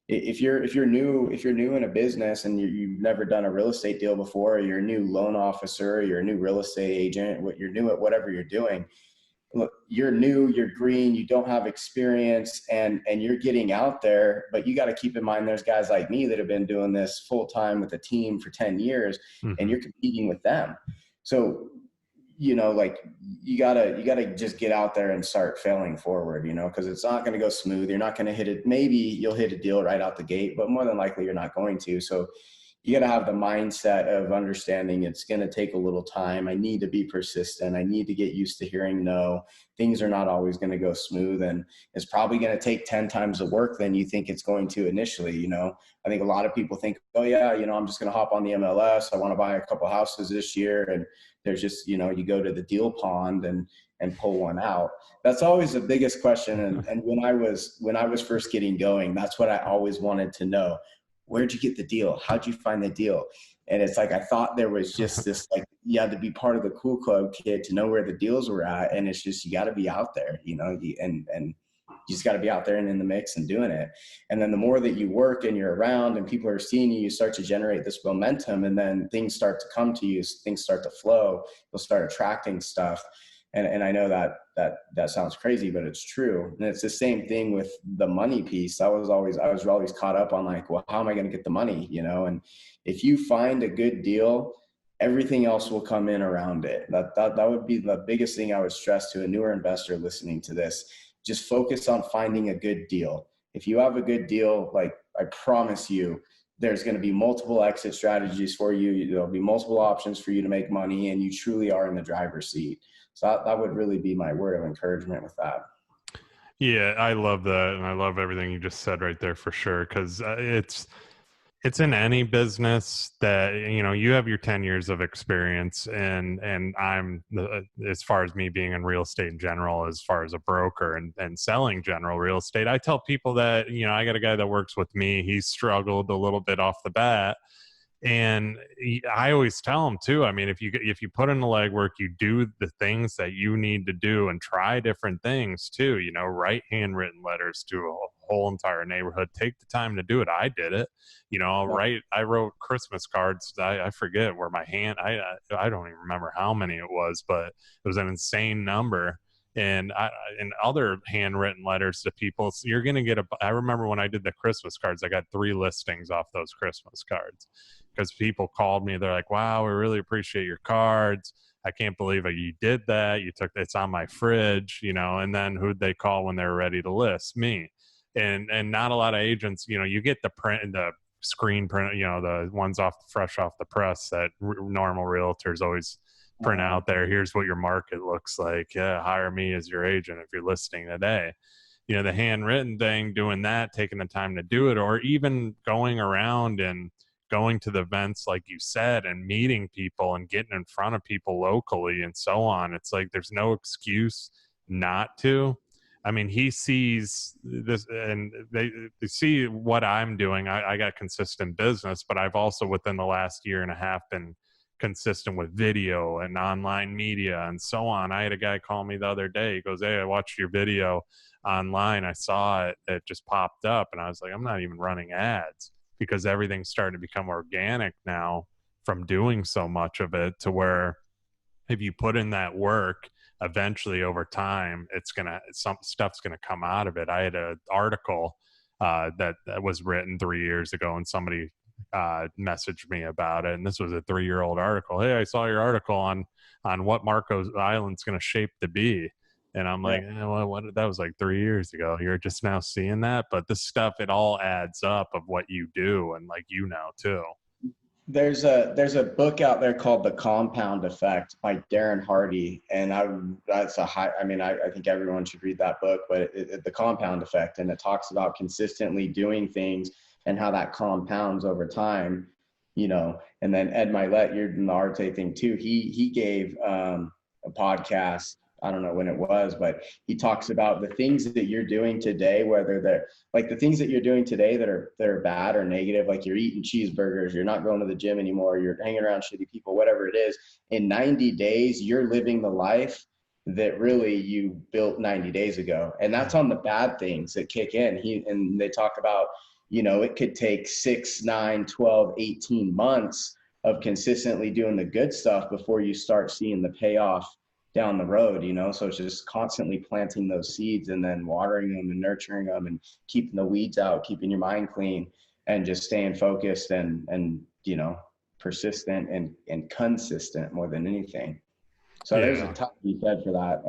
if you're new in a business and you've never done a real estate deal before, or you're a new loan officer, or you're a new real estate agent, you're new at whatever you're doing. Look, you're new, you're green, you don't have experience, and you're getting out there, but you got to keep in mind there's guys like me that have been doing this full time with a team for 10 years, and you're competing with them. So, you know, like you gotta just get out there and start failing forward, you know, because it's not going to go smooth. You're not going to hit it. Maybe you'll hit a deal right out the gate, but more than likely you're not going to. So you got to have the mindset of understanding it's going to take a little time. I need to be persistent. I need to get used to hearing no. Things are not always going to go smooth, and it's probably going to take 10 times the work than you think it's going to initially. You know, I think a lot of people think, oh yeah, you know, I'm just going to hop on the MLS. I want to buy a couple houses this year. And there's just, you know, you go to the deal pond and pull one out. That's always the biggest question. And when I was first getting going, that's what I always wanted to know. Where'd you get the deal? How'd you find the deal? And it's like, I thought there was just this, like, you had to be part of the cool club kid to know where the deals were at. And it's just, you got to be out there, you know, and you just got to be out there and in the mix and doing it. And then the more that you work and you're around and people are seeing you, you start to generate this momentum, and then things start to come to you, things start to flow, you'll start attracting stuff. And I know that sounds crazy, but it's true. And it's the same thing with the money piece. I was always caught up on like, well, how am I going to get the money? You know, and if you find a good deal, everything else will come in around it. That would be the biggest thing I would stress to a newer investor listening to this. Just focus on finding a good deal. If you have a good deal, like I promise you, there's going to be multiple exit strategies for you. There'll be multiple options for you to make money, and you truly are in the driver's seat. So that would really be my word of encouragement with that. Yeah, I love that. And I love everything you just said right there for sure. Cause it's in any business that, you know, you have your 10 years of experience, and I'm as far as me being in real estate in general, as far as a broker and selling general real estate, I tell people that, you know, I got a guy that works with me. He struggled a little bit off the bat. And I always tell them too, I mean, if you put in the legwork, you do the things that you need to do and try different things too, you know, write handwritten letters to a whole entire neighborhood, take the time to do it. I did it, you know, I wrote Christmas cards. I forget where my hand, I don't even remember how many it was, but it was an insane number. And other handwritten letters to people. So you're going to get I remember when I did the Christmas cards, I got 3 listings off those Christmas cards, because people called me. They're like, wow, we really appreciate your cards. I can't believe you did that. It's on my fridge, you know. And then who'd they call when they're ready to list? Me. And not a lot of agents, you know, you get the screen print, the ones fresh off the press that normal realtors always print out there. Here's what your market looks like. Yeah, hire me as your agent if you're listening today. The handwritten thing, doing that, taking the time to do it, or even going around and going to the events, like you said, and meeting people and getting in front of people locally and so on. It's like there's no excuse not to. I mean, he sees this, and they see what I'm doing. I got consistent business, but I've also within the last year and a half been consistent with video and online media and so on. I had a guy call me the other day. He goes, "Hey, I watched your video online. I saw it just popped up." And I was like, I'm not even running ads, because everything's starting to become organic now from doing so much of it, to where if you put in that work, eventually over time, some stuff's gonna come out of it. I had an article that was written 3 years ago, and somebody messaged me about it, and this was a 3-year-old article. "Hey, I saw your article on what Marco's Island's going to shape to be." And I'm like, well, that was like 3 years ago. You're just now seeing that. But this stuff, it all adds up of what you do, and like too. There's a book out there called The Compound Effect by Darren Hardy, and I think everyone should read that book. But The Compound Effect, and it talks about consistently doing things and how that compounds over time, And then Ed Milet, you're in the Arte thing too. He gave a podcast, I don't know when it was, but he talks about the things that you're doing today, whether they're like the things that you're doing today that are bad or negative, like you're eating cheeseburgers, you're not going to the gym anymore, you're hanging around shitty people, whatever it is. In 90 days, you're living the life that really you built 90 days ago. And that's on the bad things that kick in. And they talk about, it could take 6, 9, 12, 18 months of consistently doing the good stuff before you start seeing the payoff down the road, So it's just constantly planting those seeds and then watering them and nurturing them and keeping the weeds out, keeping your mind clean, and just staying focused and persistent and consistent more than anything. So there's a ton to be said for that.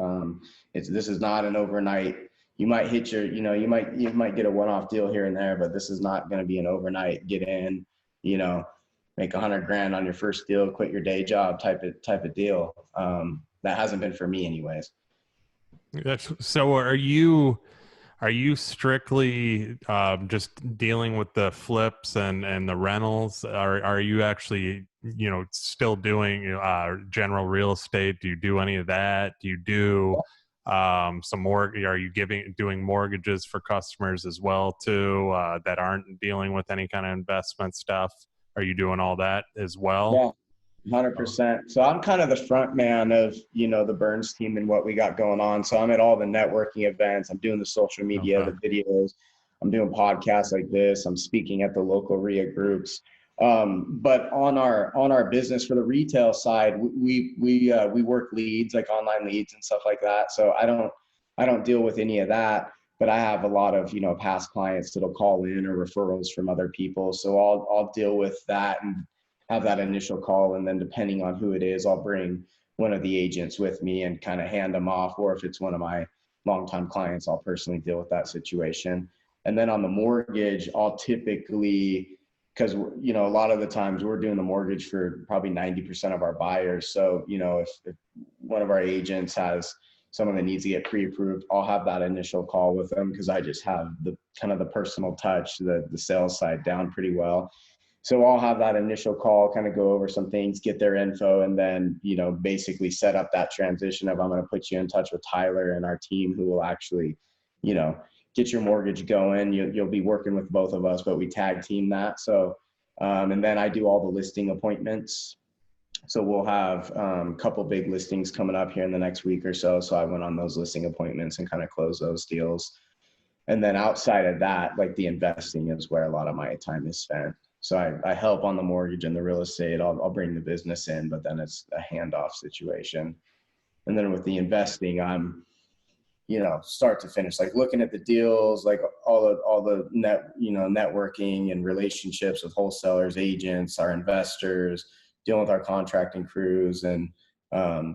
This is not an overnight. You might hit your, you might get a one-off deal here and there, but this is not going to be an overnight get in, make $100,000 on your first deal, quit your day job type of deal. That hasn't been for me anyways. So are you strictly just dealing with the flips and the rentals? Are you actually, still doing general real estate? Do you do any of that? Do you do some more? Are you doing mortgages for customers as well too, that aren't dealing with any kind of investment stuff? Are you doing all that as well? Yeah. 100%. So I'm kind of the front man of, the Burnz team and what we got going on. So I'm at all the networking events. I'm doing the social media, the videos. I'm doing podcasts like this. I'm speaking at the local RIA groups. But on our business for the retail side, we work leads, like online leads and stuff like that. So I don't deal with any of that, but I have a lot of, past clients that'll call in or referrals from other people. So I'll deal with that and have that initial call. And then depending on who it is, I'll bring one of the agents with me and kind of hand them off. Or if it's one of my longtime clients, I'll personally deal with that situation. And then on the mortgage, I'll typically, because, a lot of the times we're doing the mortgage for probably 90% of our buyers. So, if one of our agents has someone that needs to get pre-approved, I'll have that initial call with them because I just have the kind of the personal touch, the sales side down pretty well. So I'll have that initial call, kind of go over some things, get their info, and then, basically set up that transition of I'm going to put you in touch with Tyler and our team who will actually, get your mortgage going. You'll be working with both of us, but we tag team that. So, and then I do all the listing appointments. So we'll have a couple big listings coming up here in the next week or so. So I went on those listing appointments and kind of close those deals. And then outside of that, like the investing is where a lot of my time is spent. So I help on the mortgage and the real estate. I'll bring the business in, but then it's a handoff situation. And then with the investing, I'm, start to finish, like looking at the deals, like all the networking and relationships with wholesalers, agents, our investors, dealing with our contracting crews, and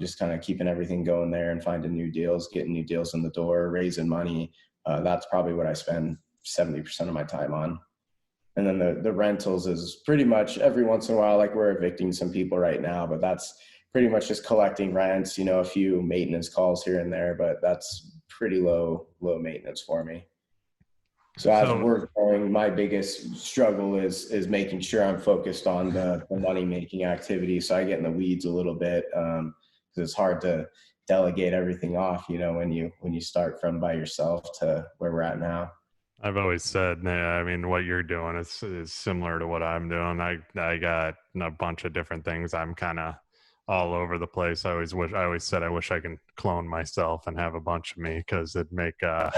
just kind of keeping everything going there and finding new deals, getting new deals in the door, raising money. That's probably what I spend 70% of my time on. And then the rentals is pretty much every once in a while, like we're evicting some people right now, but that's pretty much just collecting rents, you know, a few maintenance calls here and there, but that's pretty low maintenance for me. So as So we're growing, my biggest struggle is making sure I'm focused on the money making activity. So I get in the weeds a little bit, because it's hard to delegate everything off, you know, when you start from by yourself to where we're at now. I've always said, yeah, I mean, what you're doing is similar to what I'm doing. I got a bunch of different things. I'm kind of all over the place. I always said I wish I could clone myself and have a bunch of me, because it'd make life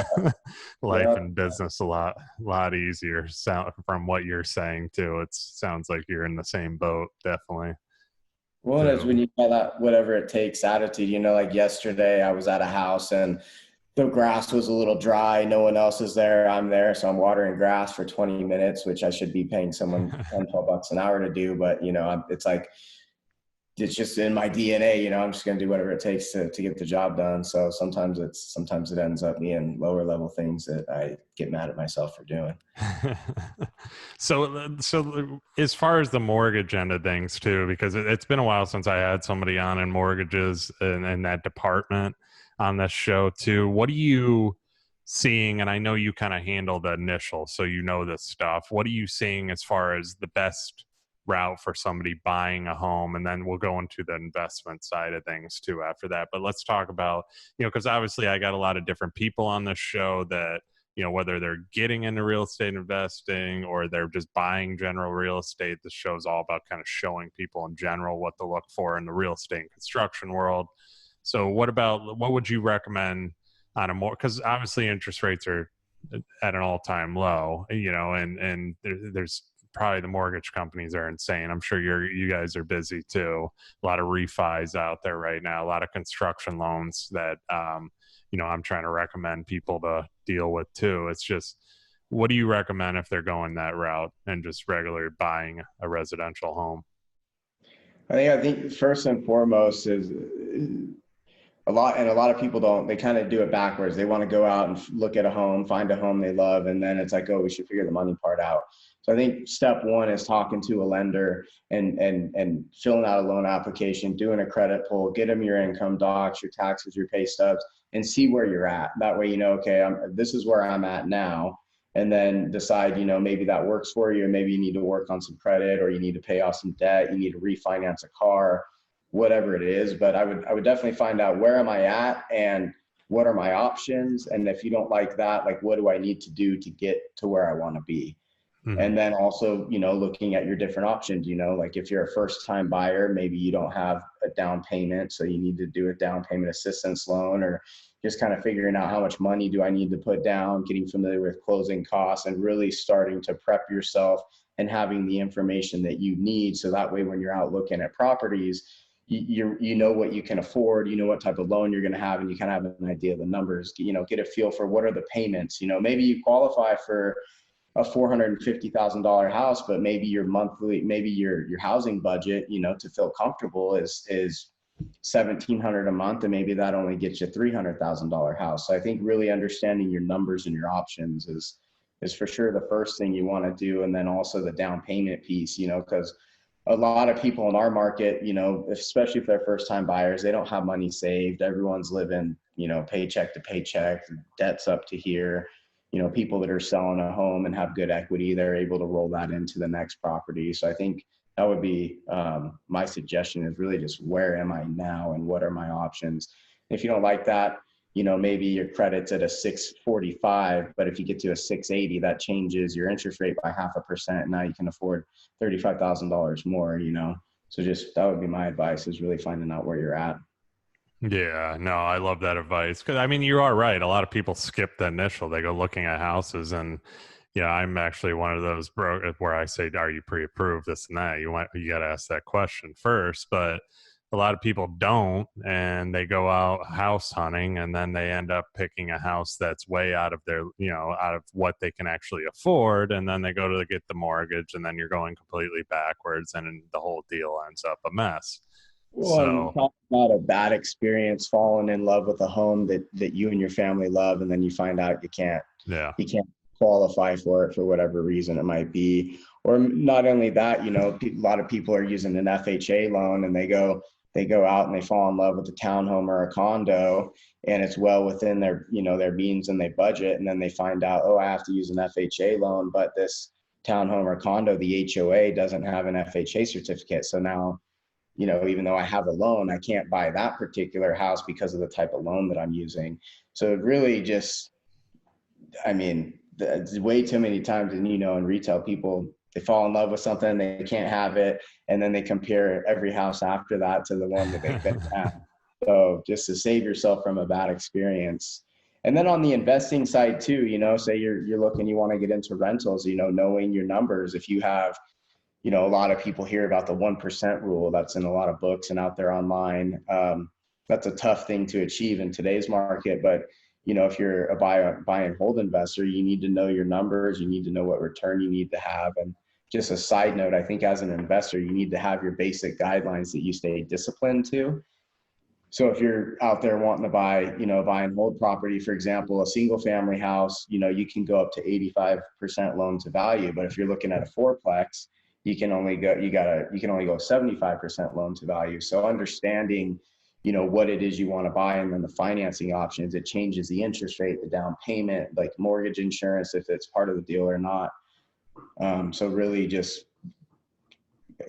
Yeah. and business a lot easier. Sound from what you're saying too. It sounds like you're in the same boat, definitely. One is Too. when you got that whatever it takes attitude, you know, like yesterday I was at a house and the grass was a little dry. No one else is there. I'm there. So I'm watering grass for 20 minutes, which I should be paying someone 10, 12 bucks an hour to do. But, you know, it's like, it's just in my DNA, you know, I'm just going to do whatever it takes to get the job done. So sometimes it ends up being lower level things that I get mad at myself for doing. So as far as the mortgage end of things too, because it's been a while since I had somebody on in mortgages in that department on this show too. What are you seeing? And I know you kind of handle the initial, so you know this stuff. What are you seeing as far as the best route for somebody buying a home? And then we'll go into the investment side of things too after that. But let's talk about, because obviously I got a lot of different people on this show that, whether they're getting into real estate investing or they're just buying general real estate. This show's all about kind of showing people in general what to look for in the real estate and construction world. So what would you recommend on a more, because obviously interest rates are at an all-time low, and there's probably the mortgage companies are insane. I'm sure you guys are busy too. A lot of refis out there right now, a lot of construction loans that, I'm trying to recommend people to deal with too. It's just, what do you recommend if they're going that route and just regularly buying a residential home? I think first and foremost is a lot of people they kind of do it backwards. They want to go out and look at a home, find a home they love, and then it's like, oh, we should figure the money part out. So I think step one is talking to a lender and filling out a loan application, doing a credit pull, get them your income docs, your taxes, your pay stubs, and see where you're at. That way, okay, this is where I'm at now, and then decide, maybe that works for you, and maybe you need to work on some credit, or you need to pay off some debt, you need to refinance a car, whatever it is. But I would definitely find out, where am I at and what are my options? And if you don't like that, like, what do I need to do to get to where I want to be? Mm-hmm. And then also, looking at your different options, like if you're a first time buyer, maybe you don't have a down payment, so you need to do a down payment assistance loan, or just kind of figuring out how much money do I need to put down, getting familiar with closing costs, and really starting to prep yourself and having the information that you need. So that way, when you're out looking at properties, you know what you can afford, what type of loan you're going to have, and you kind of have an idea of the numbers, get a feel for what are the payments. Maybe you qualify for a $450,000 house, but maybe your housing budget, to feel comfortable is $1,700 a month, and maybe that only gets you $300,000 house. So I think really understanding your numbers and your options is for sure the first thing you want to do. And then also the down payment piece, because a lot of people in our market, especially if they're first time buyers, they don't have money saved. Everyone's living, paycheck to paycheck, debt's up to here. People that are selling a home and have good equity, they're able to roll that into the next property. So I think that would be my suggestion, is really just, where am I now and what are my options? If you don't like that, maybe your credit's at a 645, but if you get to a 680, that changes your interest rate by 0.5%. Now you can afford $35,000 more, So just, that would be my advice, is really finding out where you're at. Yeah, no, I love that advice, because I mean, you are right. A lot of people skip the initial. They go looking at houses, and I'm actually one of those where I say, "Are you pre-approved?" This and that. You got to ask that question first. But a lot of people don't, and they go out house hunting, and then they end up picking a house that's way out of their, out of what they can actually afford, and then they go to get the mortgage, and then you're going completely backwards, and the whole deal ends up a mess. Well, and So talk about a bad experience, falling in love with a home that you and your family love, and then you find out you can't yeah. qualify for it for whatever reason it might be. Or not only that, a lot of people are using an FHA loan, and they go out and they fall in love with a townhome or a condo, and it's well within their, their means and their budget. And then they find out, oh, I have to use an FHA loan, but this townhome or condo, the HOA doesn't have an FHA certificate. So now, even though I have a loan, I can't buy that particular house because of the type of loan that I'm using. So it really just, way too many times, and in retail, people, they fall in love with something, they can't have it, and then they compare every house after that to the one that they've been at. So just to save yourself from a bad experience. And then on the investing side too, say you're looking, you want to get into rentals, knowing your numbers. If you have, a lot of people hear about the 1% rule that's in a lot of books and out there online. That's a tough thing to achieve in today's market. But, if you're a buy and hold investor, you need to know your numbers. You need to know what return you need to have. And just a side note, I think as an investor, you need to have your basic guidelines that you stay disciplined to. So if you're out there wanting to buy, buy and hold property, for example, a single family house, you can go up to 85% loan to value. But if you're looking at a fourplex, you can only go 75% loan to value. So understanding, what it is you want to buy, and then the financing options, it changes the interest rate, the down payment, like mortgage insurance, if it's part of the deal or not. So really just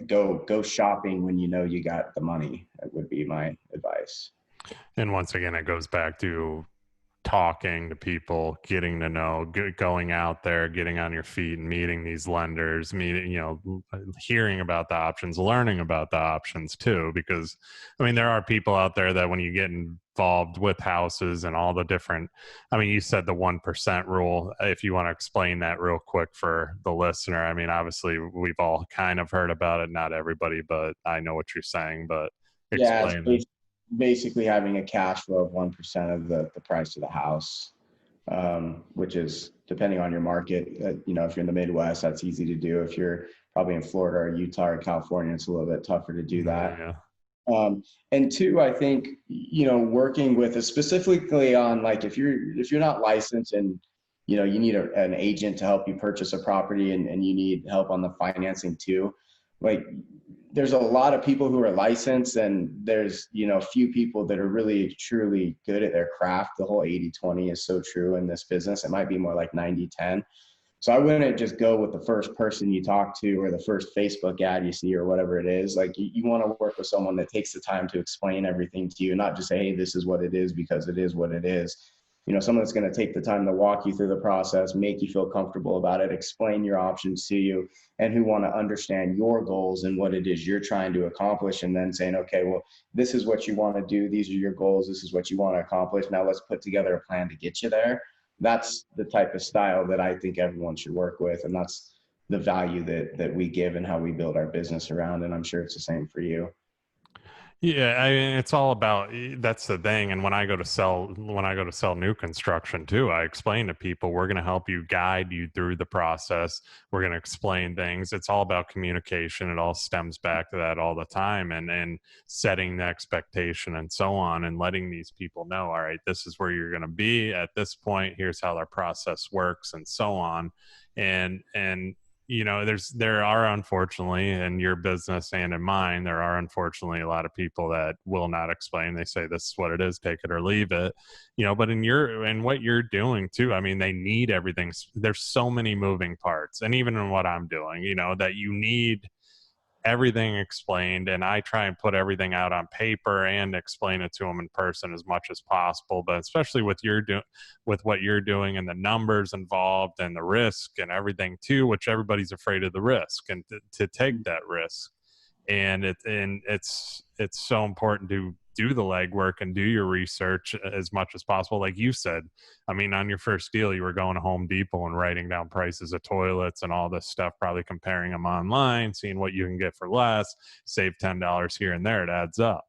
go shopping when you got the money. That would be my advice. And once again, it goes back to talking to people, getting to know, going out there, getting on your feet and meeting these lenders, hearing about the options, learning about the options too. Because there are people out there that when you get involved with houses and all the different, you said the 1% rule. If you want to explain that real quick for the listener, obviously we've all kind of heard about it, not everybody, but I know what you're saying, but explain. Yeah, basically having a cash flow of 1% of the price of the house, which is, depending on your market, if you're in the Midwest, that's easy to do. If you're probably in Florida or Utah or California, it's a little bit tougher to do that. Yeah. And two, I think, working with specifically on, like, if you're not licensed and, you need an agent to help you purchase a property, and you need help on the financing too, like, there's a lot of people who are licensed, and there's, few people that are really truly good at their craft. The whole 80-20 is so true in this business. It might be more like 90-10. So I wouldn't just go with the first person you talk to or the first Facebook ad you see or whatever it is. Like, you want to work with someone that takes the time to explain everything to you, not just say, hey, this is what it is, because it is what it is. Someone that's going to take the time to walk you through the process, make you feel comfortable about it, explain your options to you, and who want to understand your goals and what it is you're trying to accomplish, and then saying, okay, well, this is what you want to do. These are your goals. This is what you want to accomplish. Now let's put together a plan to get you there. That's the type of style that I think everyone should work with. And that's the value that we give and how we build our business around. And I'm sure it's the same for you. Yeah, it's all about, that's the thing. And when I go to sell new construction too, I explain to people, we're going to help you, guide you through the process. We're going to explain things. It's all about communication. It all stems back to that all the time, and setting the expectation and so on, and letting these people know, all right, this is where you're going to be at this point. Here's how our process works, and so on. And there are, unfortunately, in your business and in mine, there are unfortunately a lot of people that will not explain. They say, this is what it is, take it or leave it, but in what you're doing too, they need everything. There's so many moving parts. And even in what I'm doing, that you need everything explained, and I try and put everything out on paper and explain it to them in person as much as possible. But especially with what you're doing, and the numbers involved and the risk and everything too, which everybody's afraid of the risk, and to take that risk. And it's so important to do the legwork and do your research as much as possible. Like you said, on your first deal, you were going to Home Depot and writing down prices of toilets and all this stuff, probably comparing them online, seeing what you can get for less, save $10 here and there. It adds up,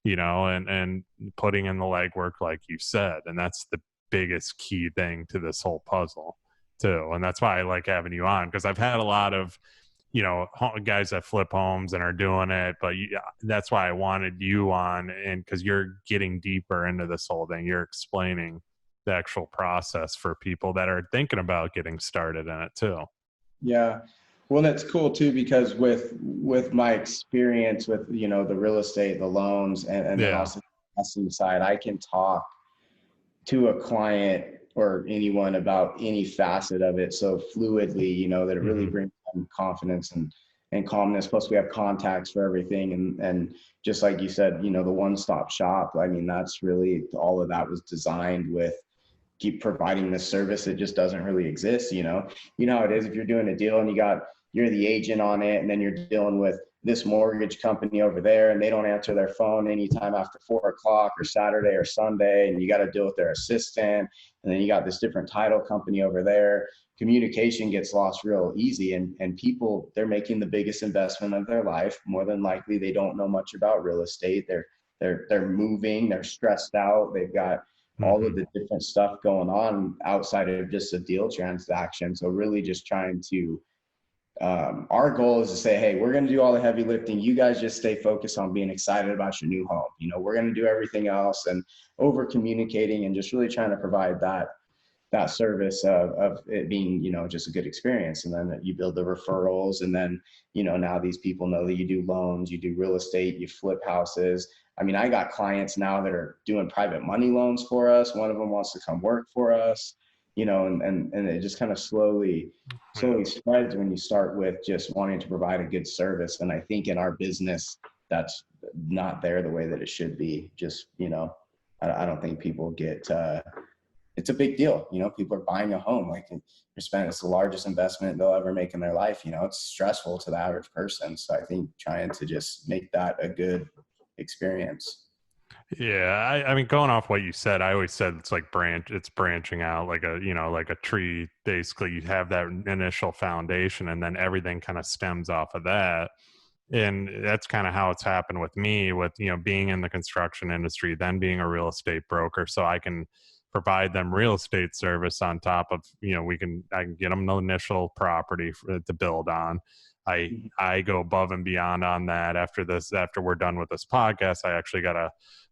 and putting in the legwork, like you said. And that's the biggest key thing to this whole puzzle too. And that's why I like having you on, because I've had a lot of guys that flip homes and are doing it, but that's why I wanted you on, and because you're getting deeper into this whole thing, you're explaining the actual process for people that are thinking about getting started in it too. Yeah. Well, that's cool too, because with my experience with, you know, the real estate, the loans, and then Yeah. also the investing side, I can talk to a client or anyone about any facet of it so fluidly, you know, that it really Mm-hmm. brings them confidence and calmness. Plus we have contacts for everything. And just like you said, you know, the one-stop shop, I mean, that's really, all of that was designed with keep providing this service that just doesn't really exist. You know how it is if you're doing a deal and you're the agent on it, and then you're dealing with this mortgage company over there and they don't answer their phone anytime after 4 o'clock or Saturday or Sunday, and you got to deal with their assistant, and then you got this different title company over there. Communication gets lost real easy, and people, they're making the biggest investment of their life. More than likely they don't know much about real estate. They're moving, they're stressed out, they've got all Mm-hmm. of the different stuff going on outside of just a deal transaction. So really just trying to, our goal is to say, hey, we're going to do all the heavy lifting. You guys just stay focused on being excited about your new home. You know, we're going to do everything else, and over communicating and just really trying to provide that service of it being, you know, just a good experience. And then you build the referrals, and then, you know, now these people know that you do loans, you do real estate, you flip houses. I mean, I got clients now that are doing private money loans for us. One of them wants to come work for us, you know, and it just kind of slowly spreads when you start with just wanting to provide a good service. And I think in our business, that's not there the way that it should be. Just, you know, I don't think people get, it's a big deal. You know, people are buying a home. Like, it's the largest investment they'll ever make in their life. You know, it's stressful to the average person. So I think trying to just make that a good experience. Yeah, I mean, going off what you said, I always said it's like it's branching out like a, you know, like a tree. Basically, you have that initial foundation, and then everything kind of stems off of that. And that's kind of how it's happened with me, with, you know, being in the construction industry, then being a real estate broker, so I can provide them real estate service on top of, you know, I can get them the initial property to build on. I go above and beyond on that. After we're done with this podcast, I actually got to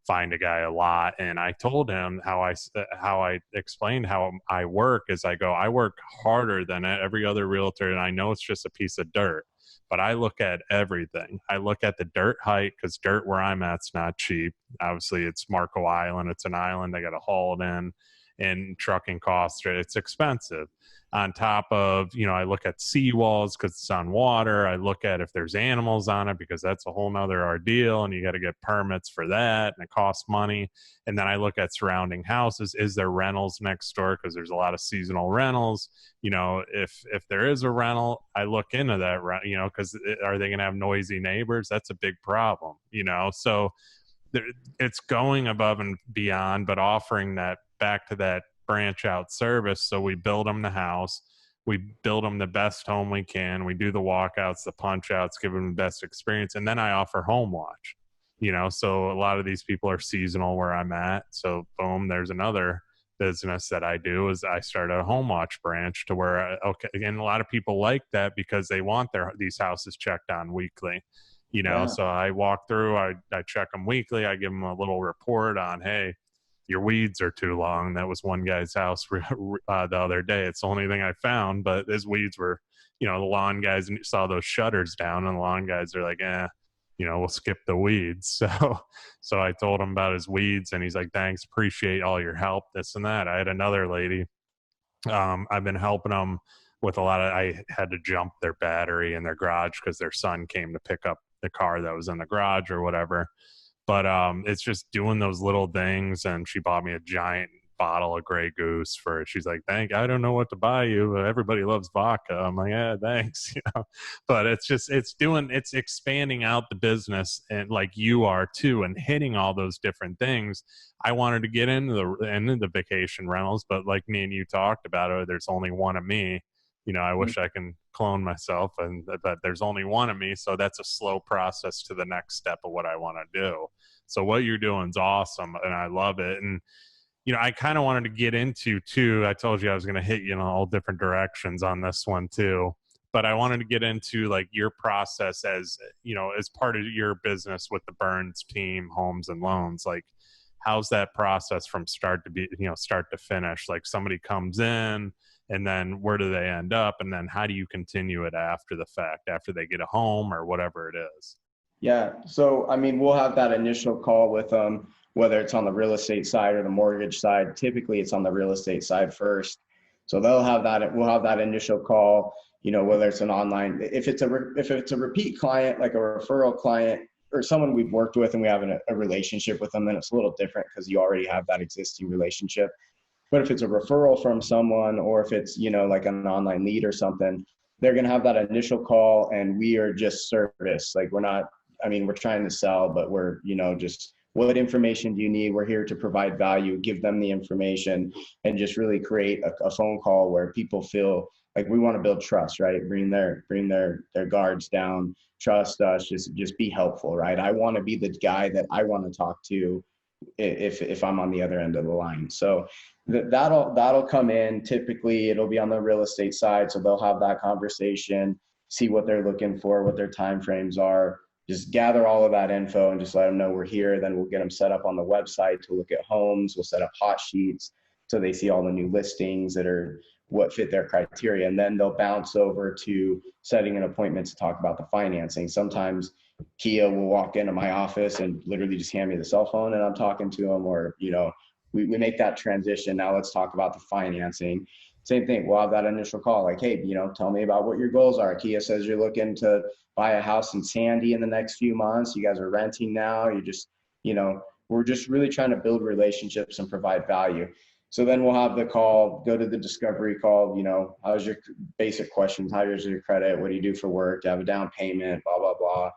find a guy a lot, and I told him how I explained how I work is I work harder than every other realtor, and I know it's just a piece of dirt, but I look at everything. I look at the dirt height, because dirt where I'm at's not cheap. Obviously, it's Marco Island. It's an island. They got to haul it in, and trucking costs, it's expensive. On top of, you know, I look at seawalls because it's on water. I look at if there's animals on it, because that's a whole nother ordeal, and you got to get permits for that, and it costs money. And then I look at surrounding houses. Is there rentals next door? Because there's a lot of seasonal rentals. You know, if there is a rental, I look into that, you know, because are they going to have noisy neighbors? That's a big problem, you know. So it's going above and beyond, but offering that back to that branch out service. So we build them the house, we build them the best home we can, we do the walkouts, the punch outs, give them the best experience, and then I offer home watch. You know, so a lot of these people are seasonal where I'm at, so boom, there's another business that I do is I started a home watch branch to where okay, again, a lot of people like that because they want these houses checked on weekly. You know, Yeah. so I walk through, I check them weekly, I give them a little report on, hey, your weeds are too long. That was one guy's house the other day. It's the only thing I found, but his weeds were, you know, the lawn guys saw those shutters down, and the lawn guys are like, you know, we'll skip the weeds. So I told him about his weeds, and he's like, thanks, appreciate all your help, this and that. I had another lady, I've been helping them with I had to jump their battery in their garage because their son came to pick up the car that was in the garage or whatever. But it's just doing those little things. And she bought me a giant bottle of Grey Goose for it. She's like, I don't know what to buy you. Everybody loves vodka. I'm like, yeah, thanks. You know, but it's expanding out the business, and like you are too, and hitting all those different things. I wanted to get into the vacation rentals, but like me and you talked about it, there's only one of me. You know, I wish I can clone myself, but there's only one of me. So that's a slow process to the next step of what I want to do. So what you're doing is awesome, and I love it. And, you know, I kind of wanted to get into too. I told you I was going to hit you in all different directions on this one too, but I wanted to get into like your process as, you know, as part of your business with the Burnz team, homes and loans. Like, how's that process from start to finish? Like somebody comes in and then where do they end up? And then how do you continue it after the fact, after they get a home or whatever it is? Yeah. So, I mean, we'll have that initial call with them, whether it's on the real estate side or the mortgage side. Typically, it's on the real estate side first. So we'll have that initial call, whether it's an online, if it's a repeat client, like a referral client or someone we've worked with and we have a relationship with them, then it's a little different because you already have that existing relationship. But if it's a referral from someone, or if it's, like an online lead or something, they're going to have that initial call and we are just service. Like we're trying to sell, but we're, just what information do you need? We're here to provide value, give them the information, and just really create a phone call where people feel like we want to build trust, right? Bring their guards down, trust us, just be helpful, right? I want to be the guy that I want to talk to if I'm on the other end of the line. So that'll come in. Typically it'll be on the real estate side. So they'll have that conversation, see what they're looking for, what their timeframes are, just gather all of that info and just let them know we're here. Then we'll get them set up on the website to look at homes. We'll set up hot sheets so they see all the new listings that are what fit their criteria. And then they'll bounce over to setting an appointment to talk about the financing. Sometimes Kia will walk into my office and literally just hand me the cell phone and I'm talking to them, or, we make that transition. Now let's talk about the financing. Same thing. We'll have that initial call. Like, hey, tell me about what your goals are. Kia says you're looking to buy a house in Sandy in the next few months. You guys are renting now. You just, we're just really trying to build relationships and provide value. So then we'll have the call, go to the discovery call, how's your basic questions? How's your credit? What do you do for work? Do you have a down payment? Blah, blah, blah.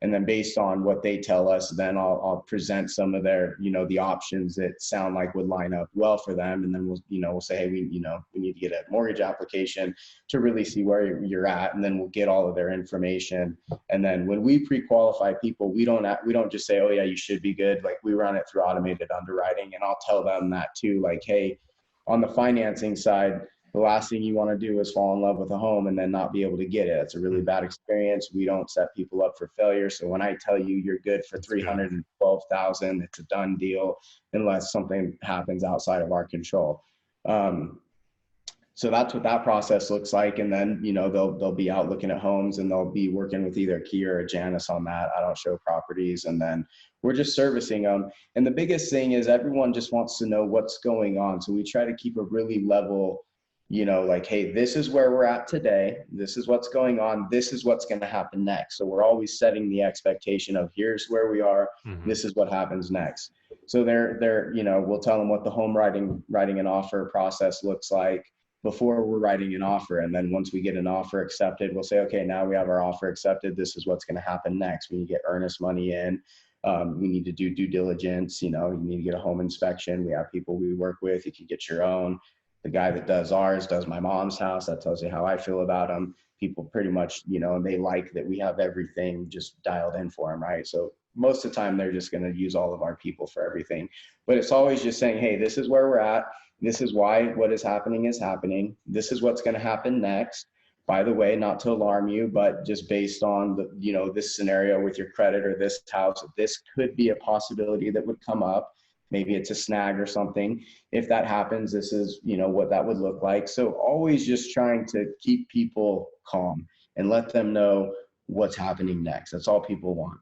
And then based on what they tell us, then I'll present some of their, the options that sound like would line up well for them. And then we'll say, hey, we need to get a mortgage application to really see where you're at. And then we'll get all of their information. And then when we pre-qualify people, we don't just say, oh yeah, you should be good. Like we run it through automated underwriting, and I'll tell them that too. Like, hey, on the financing side, the last thing you want to do is fall in love with a home and then not be able to get it. It's a really bad experience. We don't set people up for failure. So when I tell you you're good for $312,000, it's a done deal unless something happens outside of our control. So that's what that process looks like. And then, they'll be out looking at homes and they'll be working with either Kia or Janice on that. I don't show properties, and then we're just servicing them. And the biggest thing is everyone just wants to know what's going on. So we try to keep a really level, like, hey, this is where we're at today. This is what's going on. This is what's going to happen next. So we're always setting the expectation of here's where we are. Mm-hmm. This is what happens next. So we'll tell them what the home writing an offer process looks like before we're writing an offer. And then once we get an offer accepted, we'll say, okay, now we have our offer accepted. This is what's going to happen next. We need to get earnest money in. We need to do due diligence. You need to get a home inspection. We have people we work with. You can get your own. The guy that does ours does my mom's house. That tells you how I feel about them. People pretty much, and they like that we have everything just dialed in for them, right? So most of the time, they're just going to use all of our people for everything. But it's always just saying, hey, this is where we're at. This is why what is happening is happening. This is what's going to happen next. By the way, not to alarm you, but just based on the, this scenario with your credit or this house, this could be a possibility that would come up. Maybe it's a snag or something. If that happens, this is, what that would look like. So always just trying to keep people calm and let them know what's happening next. That's all people want.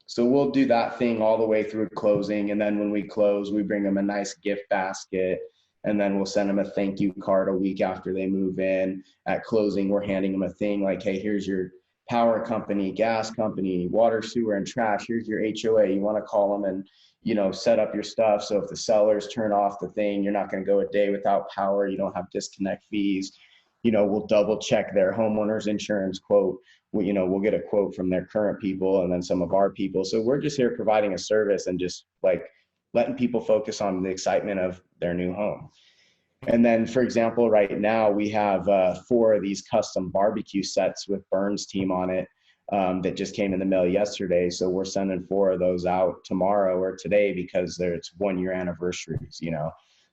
So we'll do that thing all the way through closing. And then when we close, we bring them a nice gift basket. And then we'll send them a thank you card a week after they move in. At closing, we're handing them a thing like, hey, here's your power company, gas company, water, sewer, and trash. Here's your HOA. You want to call them and, set up your stuff. So if the sellers turn off the thing, you're not going to go a day without power. You don't have disconnect fees. We'll double check their homeowner's insurance quote. We'll get a quote from their current people and then some of our people. So we're just here providing a service and just like letting people focus on the excitement of their new home. And then, for example, right now we have 4 of these custom barbecue sets with Burnz team on it that just came in the mail yesterday. So we're sending 4 of those out tomorrow or today because it's 1-year anniversaries,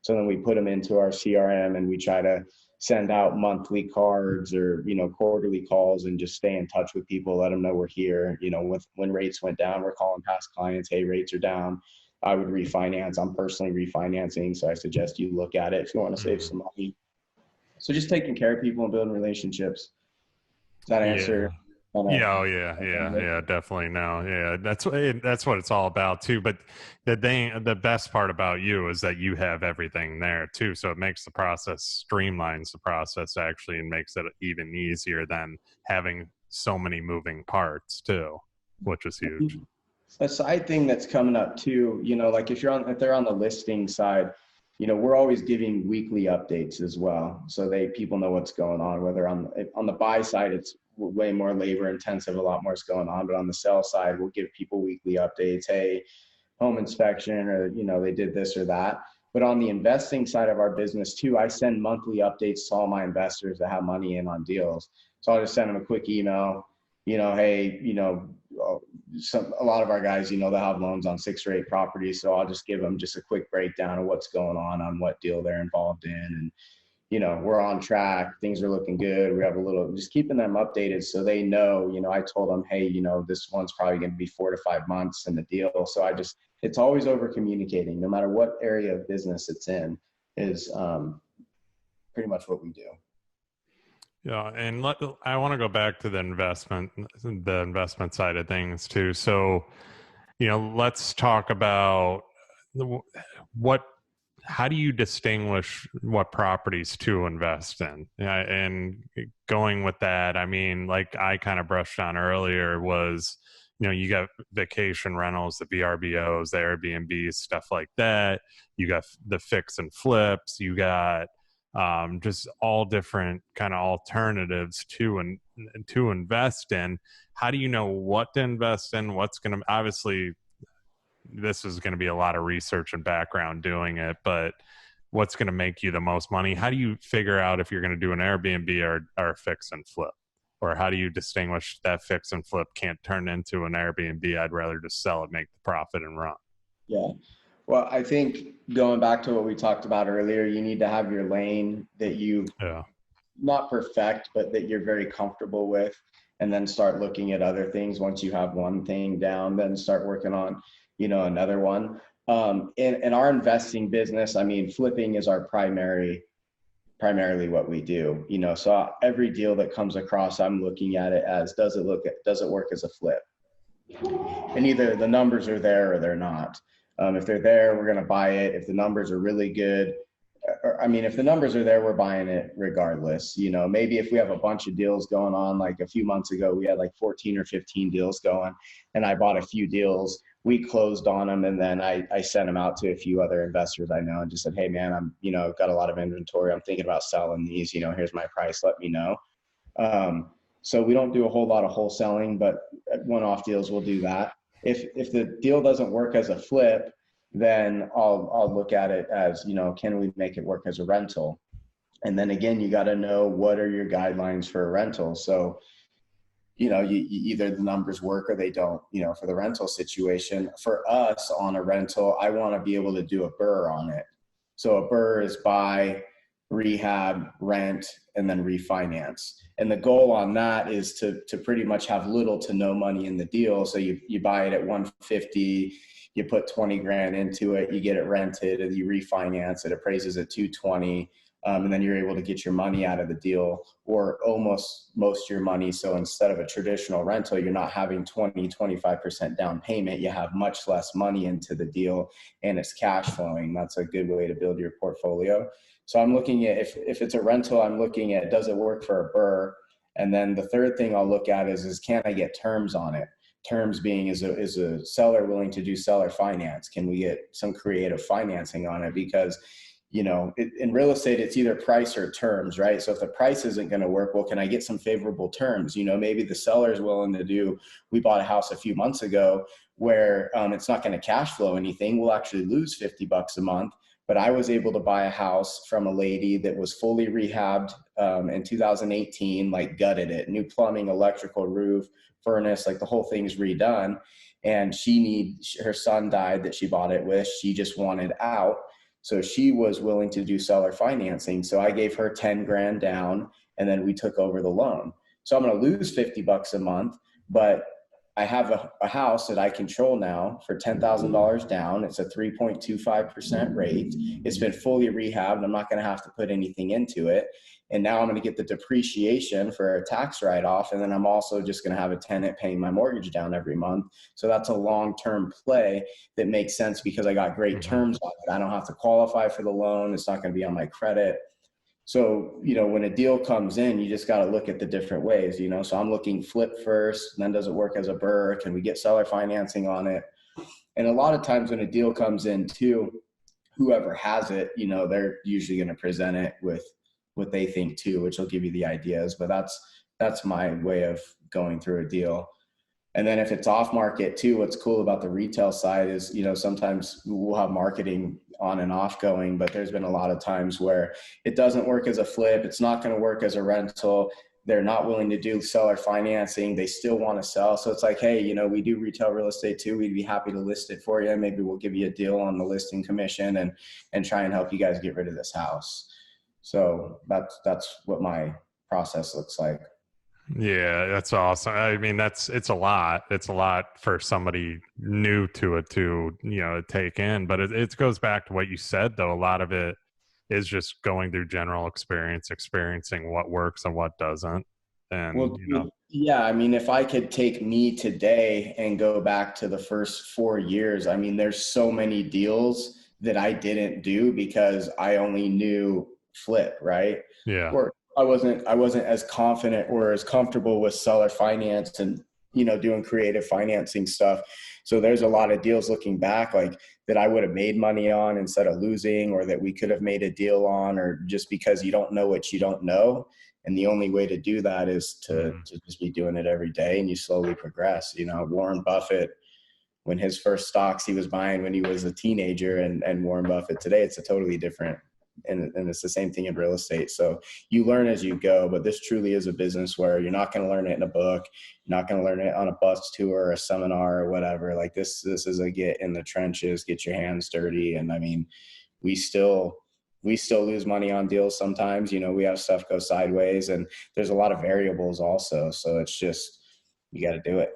So then we put them into our CRM and we try to send out monthly cards or, quarterly calls and just stay in touch with people, let them know we're here. When rates went down, we're calling past clients, hey, rates are down. I would refinance. I'm personally refinancing, so I suggest you look at it if you want to save some money. So just taking care of people and building relationships. Does that Yeah. answer? Yeah, oh yeah, definitely. No, yeah, that's what it's all about too. But the best part about you is that you have everything there too, so it makes the process, streamlines the process actually, and makes it even easier than having so many moving parts too, which is huge. A side thing that's coming up too, like if they're on the listing side, we're always giving weekly updates as well, so people know what's going on. Whether on the buy side, it's way more labor intensive, a lot more is going on, but on the sell side, we'll give people weekly updates. Hey, home inspection, or they did this or that. But on the investing side of our business too, I send monthly updates to all my investors that have money in on deals. So I'll just send them a quick email, hey, a lot of our guys, they'll have loans on 6 or 8 properties. So I'll just give them just a quick breakdown of what's going on what deal they're involved in. And, we're on track. Things are looking good. We have just keeping them updated so they know, I told them, hey, this one's probably going to be 4 to 5 months in the deal. So it's always over communicating, no matter what area of business it's in, is pretty much what we do. Yeah, and I want to go back to the investment side of things too. So, let's talk about how do you distinguish what properties to invest in? And going with that, I mean, like I kind of brushed on earlier was, you got vacation rentals, the VRBOs, the Airbnbs, stuff like that. You got the fix and flips. You got just all different kind of alternatives to invest in. How do you know what to invest in? What's going to, obviously this is going to be a lot of research and background doing it, but what's going to make you the most money? How do you figure out if you're going to do an Airbnb or a fix and flip? Or how do you distinguish that fix and flip can't turn into an Airbnb? I'd rather just sell it, make the profit, and run. Yeah. Well, I think going back to what we talked about earlier, you need to have your lane that you not perfect, but that you're very comfortable with, and then start looking at other things. Once you have one thing down, then start working on, another one. In our investing business, I mean, flipping is our primarily what we do, so every deal that comes across, I'm looking at it as, does it work as a flip? And either the numbers are there or they're not. If they're there, we're going to buy it. If the numbers are really good, if the numbers are there, we're buying it regardless. Maybe if we have a bunch of deals going on, like a few months ago, we had like 14 or 15 deals going, and I bought a few deals. We closed on them, and then I sent them out to a few other investors I know and just said, hey man, I'm, got a lot of inventory. I'm thinking about selling these, here's my price. Let me know. So we don't do a whole lot of wholesaling, but one-off deals, we'll do that. If the deal doesn't work as a flip, then I'll look at it as, can we make it work as a rental? And then again, you got to know what are your guidelines for a rental. So, you either the numbers work or they don't, for the rental situation. For us on a rental, I want to be able to do a BRRRR on it. So a BRRRR is buy, rehab, rent, and then refinance. And the goal on that is to pretty much have little to no money in the deal. So you buy it at 150, you put 20 grand into it, you get it rented, and you refinance, it appraises at 220. And then you're able to get your money out of the deal, or almost most of your money. So instead of a traditional rental, you're not having 25% down payment. You have much less money into the deal, and it's cash flowing. That's a good way to build your portfolio. So I'm looking at, if it's a rental, I'm looking at, does it work for a BRRRR? And then the third thing I'll look at is can I get terms on it? Terms being, is a seller willing to do seller finance? Can we get some creative financing on it? Because in real estate, it's either price or terms, right? So if the price isn't going to work, well, can I get some favorable terms? Maybe the seller is willing to do, we bought a house a few months ago where it's not going to cash flow anything. We'll actually lose $50 a month. But I was able to buy a house from a lady that was fully rehabbed in 2018, like gutted it, new plumbing, electrical, roof, furnace, like the whole thing's redone. And her son died that she bought it with. She just wanted out. So she was willing to do seller financing. So I gave her 10 grand down, and then we took over the loan. So I'm going to lose $50 a month, but I have a house that I control now for $10,000 down. It's a 3.25% rate. It's been fully rehabbed. I'm not going to have to put anything into it. And now I'm going to get the depreciation for a tax write-off. And then I'm also just going to have a tenant paying my mortgage down every month. So that's a long-term play that makes sense because I got great terms on it. I don't have to qualify for the loan. It's not going to be on my credit. So, when a deal comes in, you just got to look at the different ways, so I'm looking flip first, and then does it work as a BRRRR? Can we get seller financing on it? And a lot of times when a deal comes in too, whoever has it, they're usually going to present it with what they think too, which will give you the ideas. But that's my way of going through a deal. And then if it's off market too, what's cool about the retail side is, sometimes we'll have marketing on and off going, but there's been a lot of times where it doesn't work as a flip. It's not going to work as a rental. They're not willing to do seller financing. They still want to sell. So it's like, hey, we do retail real estate too. We'd be happy to list it for you. Maybe we'll give you a deal on the listing commission and try and help you guys get rid of this house. So that's what my process looks like. Yeah, that's awesome. I mean, it's a lot. It's a lot for somebody new to it to take in. But it goes back to what you said, though. A lot of it is just going through general experience, experiencing what works and what doesn't. And yeah, I mean, if I could take me today and go back to the first 4 years, I mean, there's so many deals that I didn't do because I only knew flip, right? Yeah. Or I wasn't as confident or as comfortable with seller finance and, doing creative financing stuff. So there's a lot of deals looking back like that I would have made money on instead of losing, or that we could have made a deal on, or just because you don't know what you don't know. And the only way to do that is to just be doing it every day, and you slowly progress. Warren Buffett, when his first stocks he was buying when he was a teenager, and Warren Buffett today, it's a totally different. And it's the same thing in real estate. So you learn as you go, but this truly is a business where you're not going to learn it in a book. You're not going to learn it on a bus tour or a seminar or whatever. Like this is a get in the trenches, get your hands dirty. And I mean, we still lose money on deals sometimes. We have stuff go sideways, and there's a lot of variables also. So it's just, you got to do it.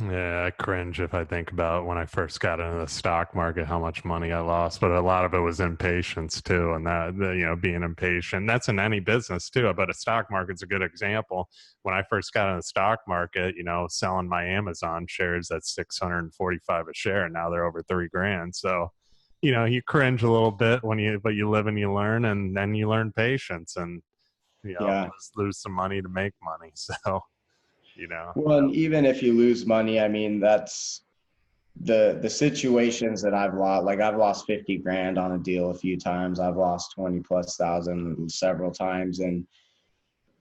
Yeah, I cringe if I think about when I first got into the stock market, how much money I lost. But a lot of it was impatience too, and that being impatient. That's in any business too. But a stock market's a good example. When I first got in the stock market, selling my Amazon shares at $645 a share, and now they're over $3,000. So, you cringe a little bit but you live and you learn, and then you learn patience, and lose some money to make money. So. Well, and even if you lose money, I mean, that's the situations that I've lost. Like I've lost 50 grand on a deal a few times. I've lost 20,000+ several times. And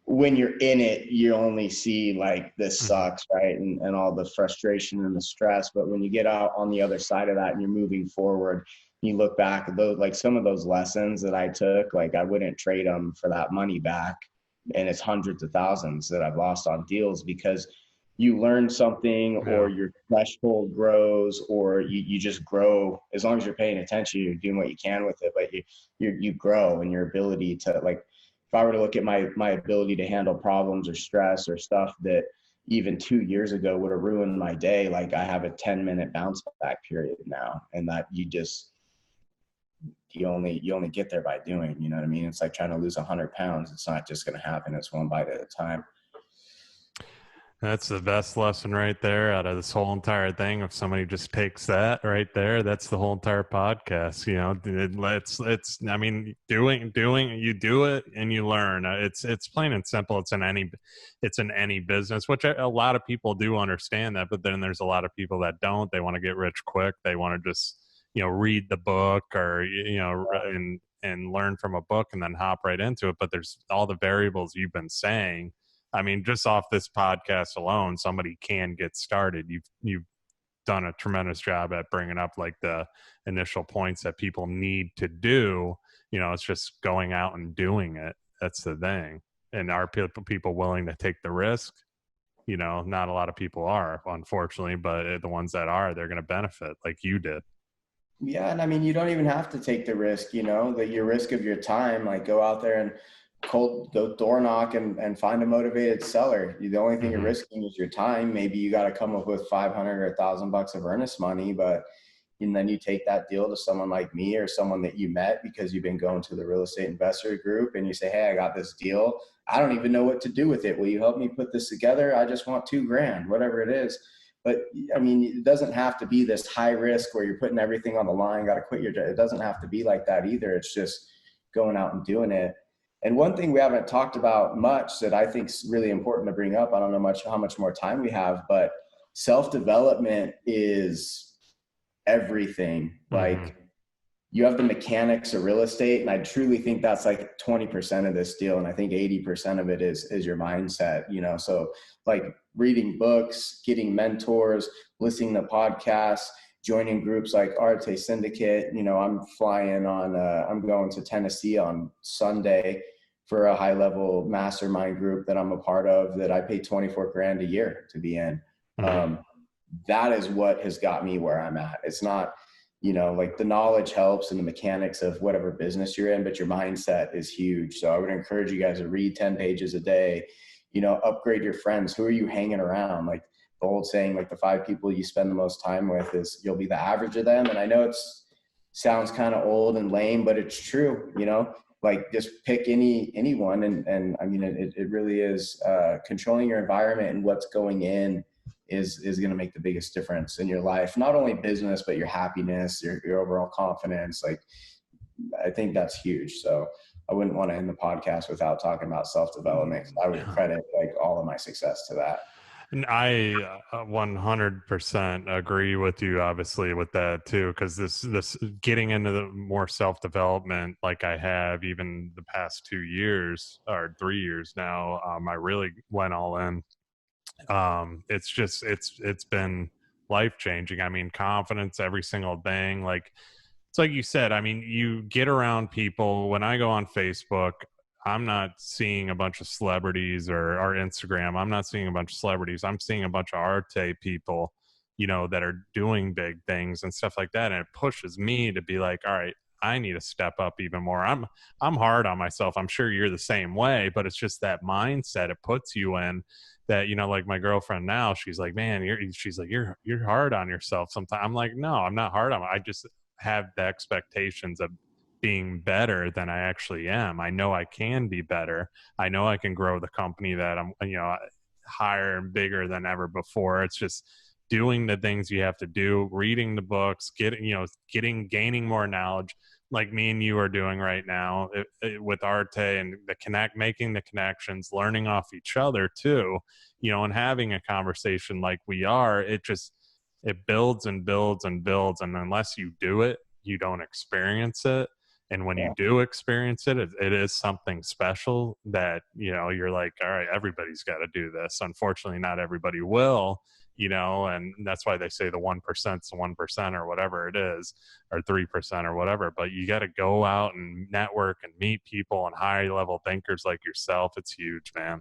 when you're in it, you only see like this sucks, right? And all the frustration and the stress. But when you get out on the other side of that and you're moving forward, you look back at those, like some of those lessons that I took, like I wouldn't trade them for that money back. And it's hundreds of thousands that I've lost on deals because you learn something, or your threshold grows, or you just grow. As long as you're paying attention, you're doing what you can with it, but you grow in your ability to, like, if I were to look at my ability to handle problems or stress or stuff that even 2 years ago would have ruined my day, like I have a 10-minute bounce back period now, and that you only get there by doing, you know what I mean? It's like trying to lose 100 pounds. It's not just going to happen. It's one bite at a time. That's the best lesson right there out of this whole entire thing. If somebody just takes that right there, that's the whole entire podcast. I mean, doing, you do it and you learn. It's plain and simple. It's in any business, which a lot of people do understand that, but then there's a lot of people that don't. They want to get rich quick. They want to just, read the book or, and learn from a book and then hop right into it. But there's all the variables you've been saying. I mean, just off this podcast alone, somebody can get started. You've done a tremendous job at bringing up like the initial points that people need to do. It's just going out and doing it. That's the thing. And are people willing to take the risk? Not a lot of people are, unfortunately, but the ones that are, they're going to benefit like you did. Yeah. And I mean, you don't even have to take the risk, your risk of your time, like go out there and go door knock and find a motivated seller. The only thing you're risking is your time. Maybe you got to come up with 500 or $1,000 of earnest money, and then you take that deal to someone like me or someone that you met because you've been going to the real estate investor group, and you say, hey, I got this deal. I don't even know what to do with it. Will you help me put this together? I just want $2,000, whatever it is. But I mean, it doesn't have to be this high risk where you're putting everything on the line, got to quit your job. It doesn't have to be like that either. It's just going out and doing it. And one thing we haven't talked about much that I think is really important to bring up, I don't know how much more time we have, but self-development is everything. Like, you have the mechanics of real estate, and I truly think that's like 20% of this deal, and I think 80% of it is your mindset, so like reading books, getting mentors, listening to podcasts, joining groups like Arte Syndicate. I'm going to Tennessee on Sunday for a high level mastermind group that I'm a part of, that I pay $24,000 a year to be in. That is what has got me where I'm at. It's not, like, the knowledge helps and the mechanics of whatever business you're in, but your mindset is huge. So I would encourage you guys to read 10 pages a day, upgrade your friends. Who are you hanging around? Like the old saying, like the 5 people you spend the most time with is you'll be the average of them. And I know sounds kind of old and lame, but it's true, like just pick anyone. And I mean, it really is controlling your environment, and what's going in is going to make the biggest difference in your life, not only business, but your happiness, your overall confidence. Like, I think that's huge. So I wouldn't want to end the podcast without talking about self-development. I would credit like all of my success to that. And I 100% agree with you, obviously, with that too, because this getting into the more self-development, like I have even the past 2 years or 3 years now, I really went all in. It's been life-changing. I mean, confidence, every single thing. Like, it's like you said, I mean, you get around people. When I go on Facebook, I'm not seeing a bunch of celebrities or Instagram. I'm not seeing a bunch of celebrities. I'm seeing a bunch of Arte people, that are doing big things and stuff like that. And it pushes me to be like, all right, I need to step up even more. I'm hard on myself. I'm sure you're the same way, but it's just that mindset it puts you in that, like my girlfriend now, she's like, man, you're hard on yourself sometimes. I'm like, no, I'm not hard on I just have the expectations of being better than I actually am. I know I can be better. I know I can grow the company that I'm, higher and bigger than ever before. It's just doing the things you have to do, reading the books, gaining more knowledge, like me and you are doing right now with Arte, and making the connections, learning off each other too, and having a conversation like we are. It builds and builds and builds. And unless you do it, you don't experience it. And when you do experience it, it is something special that, you're like, all right, everybody's got to do this. Unfortunately, not everybody will, and that's why they say the 1%'s the 1% or whatever it is, or 3% or whatever. But you got to go out and network and meet people and high level thinkers like yourself. It's huge, man.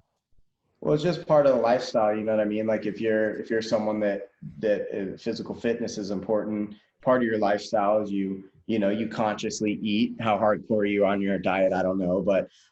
Well, it's just part of the lifestyle. You know what I mean? Like if you're someone that physical fitness is important, part of your lifestyle is you consciously eat. How hardcore are you on your diet? I don't know,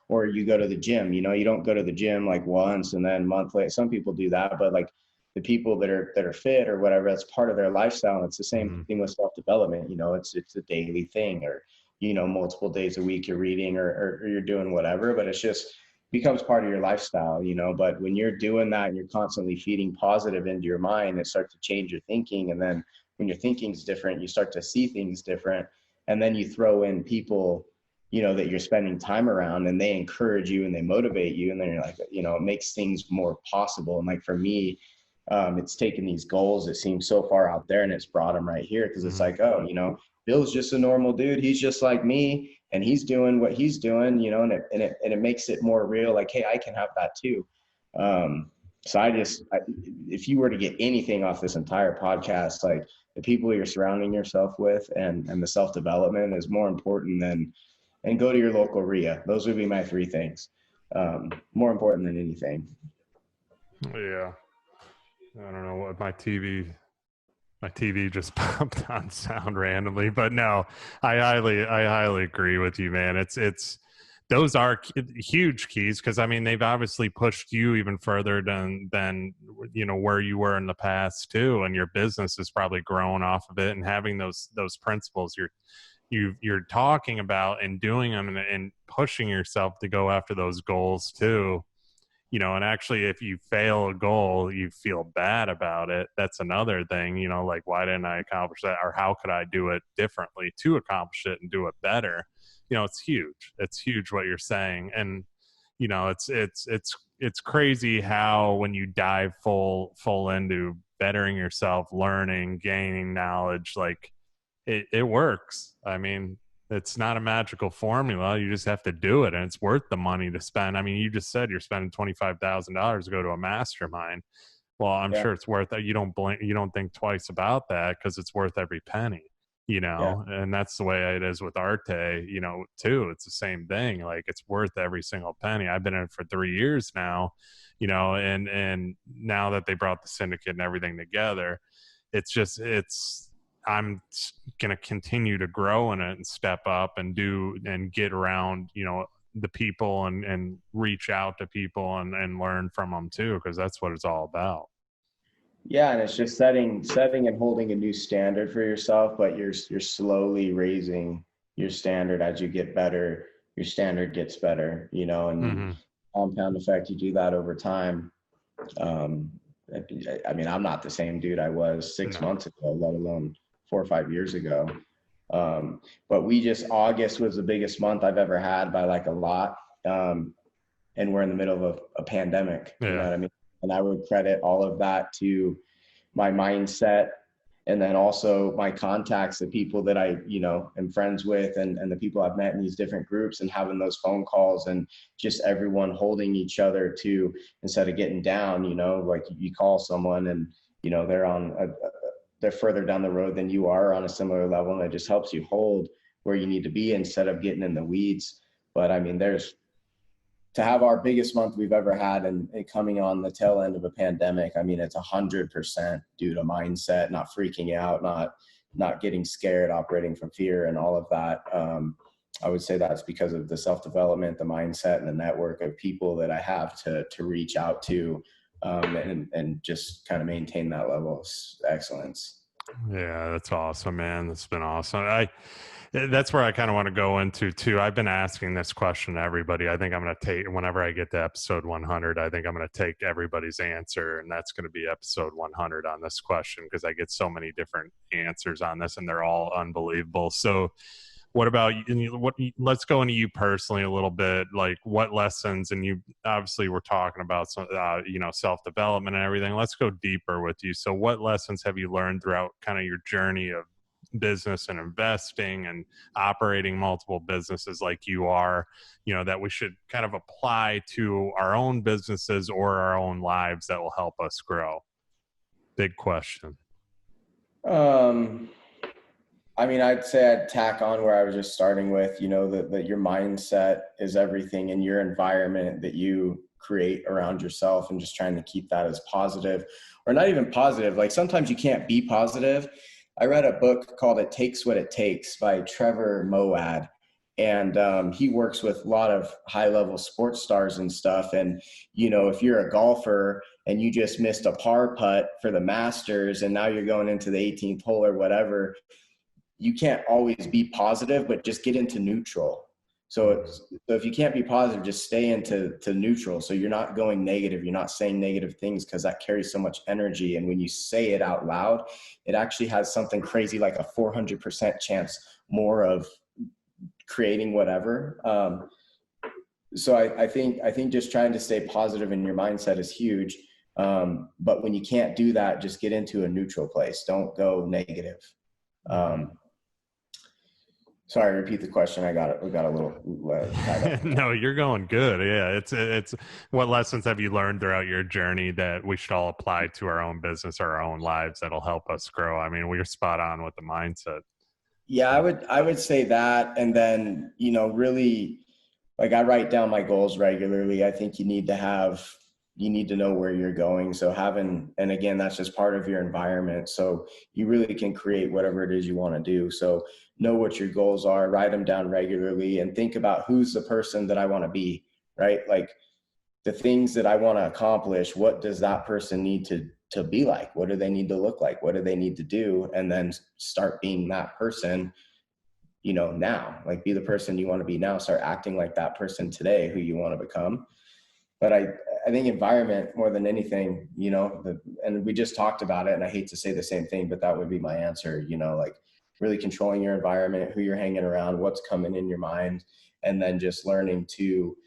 or you go to the gym. You don't go to the gym like once and then monthly. Some people do that, but like the people that are fit or whatever, that's part of their lifestyle. And it's the same thing with self-development. It's a daily thing, or multiple days a week you're reading or you're doing whatever, but it's just becomes part of your lifestyle. But when you're doing that and you're constantly feeding positive into your mind, it starts to change your thinking. And then when your thinking's different, you start to see things different. And then you throw in people, that you're spending time around, and they encourage you and they motivate you. And then you're like, it makes things more possible. And like for me, it's taken these goals that seem so far out there and it's brought them right here. Cause it's like, oh, Bill's just a normal dude. He's just like me, and he's doing what he's doing, and it makes it more real. Like, hey, I can have that too. So if you were to get anything off this entire podcast, like the people you're surrounding yourself with and the self-development is more important and go to your local RIA. Those would be my 3 things. More important than anything. Yeah. I don't know what my TV just popped on sound randomly, but no, I highly agree with you, man. It's those are huge keys, because I mean they've obviously pushed you even further than where you were in the past too, and your business has probably grown off of it. And having those principles you're talking about and doing them, and pushing yourself to go after those goals too. And actually if you fail a goal, you feel bad about it. That's another thing, like, why didn't I accomplish that, or how could I do it differently to accomplish it and do it better? It's huge what you're saying. And it's crazy how when you dive full into bettering yourself, learning, gaining knowledge, like it works. I mean, it's not a magical formula. You just have to do it, and it's worth the money to spend. I mean, you just said you're spending $25,000 to go to a mastermind. Well, I'm sure it's worth it. You don't think twice about that, because it's worth every penny, and that's the way it is with Arte, too. It's the same thing. Like, it's worth every single penny. I've been in it for 3 years now, and now that they brought the syndicate and everything together, I'm going to continue to grow in it and step up and get around, the people and reach out to people and learn from them too, because that's what it's all about. Yeah, and it's just setting and holding a new standard for yourself, but you're slowly raising your standard as you get better. Your standard gets better, and compound effect. You do that over time. I mean, I'm not the same dude I was 6 months ago, let alone 4 or 5 years ago. But August was the biggest month I've ever had by like a lot. And we're in the middle of a pandemic, you know what I mean? And I would credit all of that to my mindset, and then also my contacts, the people that I, am friends with, and the people I've met in these different groups, and having those phone calls, and just everyone holding each other to, instead of getting down, like you call someone and, they're further down the road than you are on a similar level, and it just helps you hold where you need to be instead of getting in the weeds. But I mean, to have our biggest month we've ever had, and coming on the tail end of a pandemic, I mean, it's 100% due to mindset, not freaking out, not getting scared, operating from fear, and all of that. I would say that's because of the self-development, the mindset, and the network of people that I have to reach out to, and just kind of maintain that level of excellence. Yeah, that's awesome, man. That's been awesome. That's where I kind of want to go into too. I've been asking this question to everybody. I think I'm going to take, whenever I get to episode 100, I think I'm going to take everybody's answer, and that's going to be episode 100 on this question, because I get so many different answers on this, and they're all unbelievable. So what about you? Let's go into you personally a little bit. Like, what lessons, and you obviously were talking about some, self-development and everything. Let's go deeper with you. So what lessons have you learned throughout kind of your journey of business and investing and operating multiple businesses like you are, that we should kind of apply to our own businesses or our own lives that will help us grow? Big question. I mean, I'd say I'd tack on where I was just starting with, that your mindset is everything, and your environment that you create around yourself, and just trying to keep that as positive, or not even positive. Like, sometimes you can't be positive. I read a book called It Takes What It Takes by Trevor Moawad. And he works with a lot of high level sports stars and stuff. And, if you're a golfer and you just missed a par putt for the Masters, and now you're going into the 18th hole or whatever, you can't always be positive, but just get into neutral. So if you can't be positive, just stay into neutral. So you're not going negative. You're not saying negative things, because that carries so much energy. And when you say it out loud, it actually has something crazy like a 400% chance more of creating whatever. So I think just trying to stay positive in your mindset is huge. But when you can't do that, just get into a neutral place. Don't go negative. Sorry, repeat the question. We got a little tied up. No, you're going good. Yeah, it's what lessons have you learned throughout your journey that we should all apply to our own business or our own lives that'll help us grow? I mean, we're spot on with the mindset. Yeah, I would say that, and then really, like, I write down my goals regularly. I think you need to have you need to know where you're going. So and again, that's just part of your environment. So you really can create whatever it is you want to do. So know what your goals are, write them down regularly, and think about who's the person that I want to be, right? Like the things that I want to accomplish, what does that person need to be like? What do they need to look like? What do they need to do? And then start being that person, now. Like, be the person you want to be now. Start acting like that person today, who you want to become. But I think environment more than anything, and we just talked about it, and I hate to say the same thing, but that would be my answer, like really controlling your environment, who you're hanging around, what's coming in your mind, and then just learning to,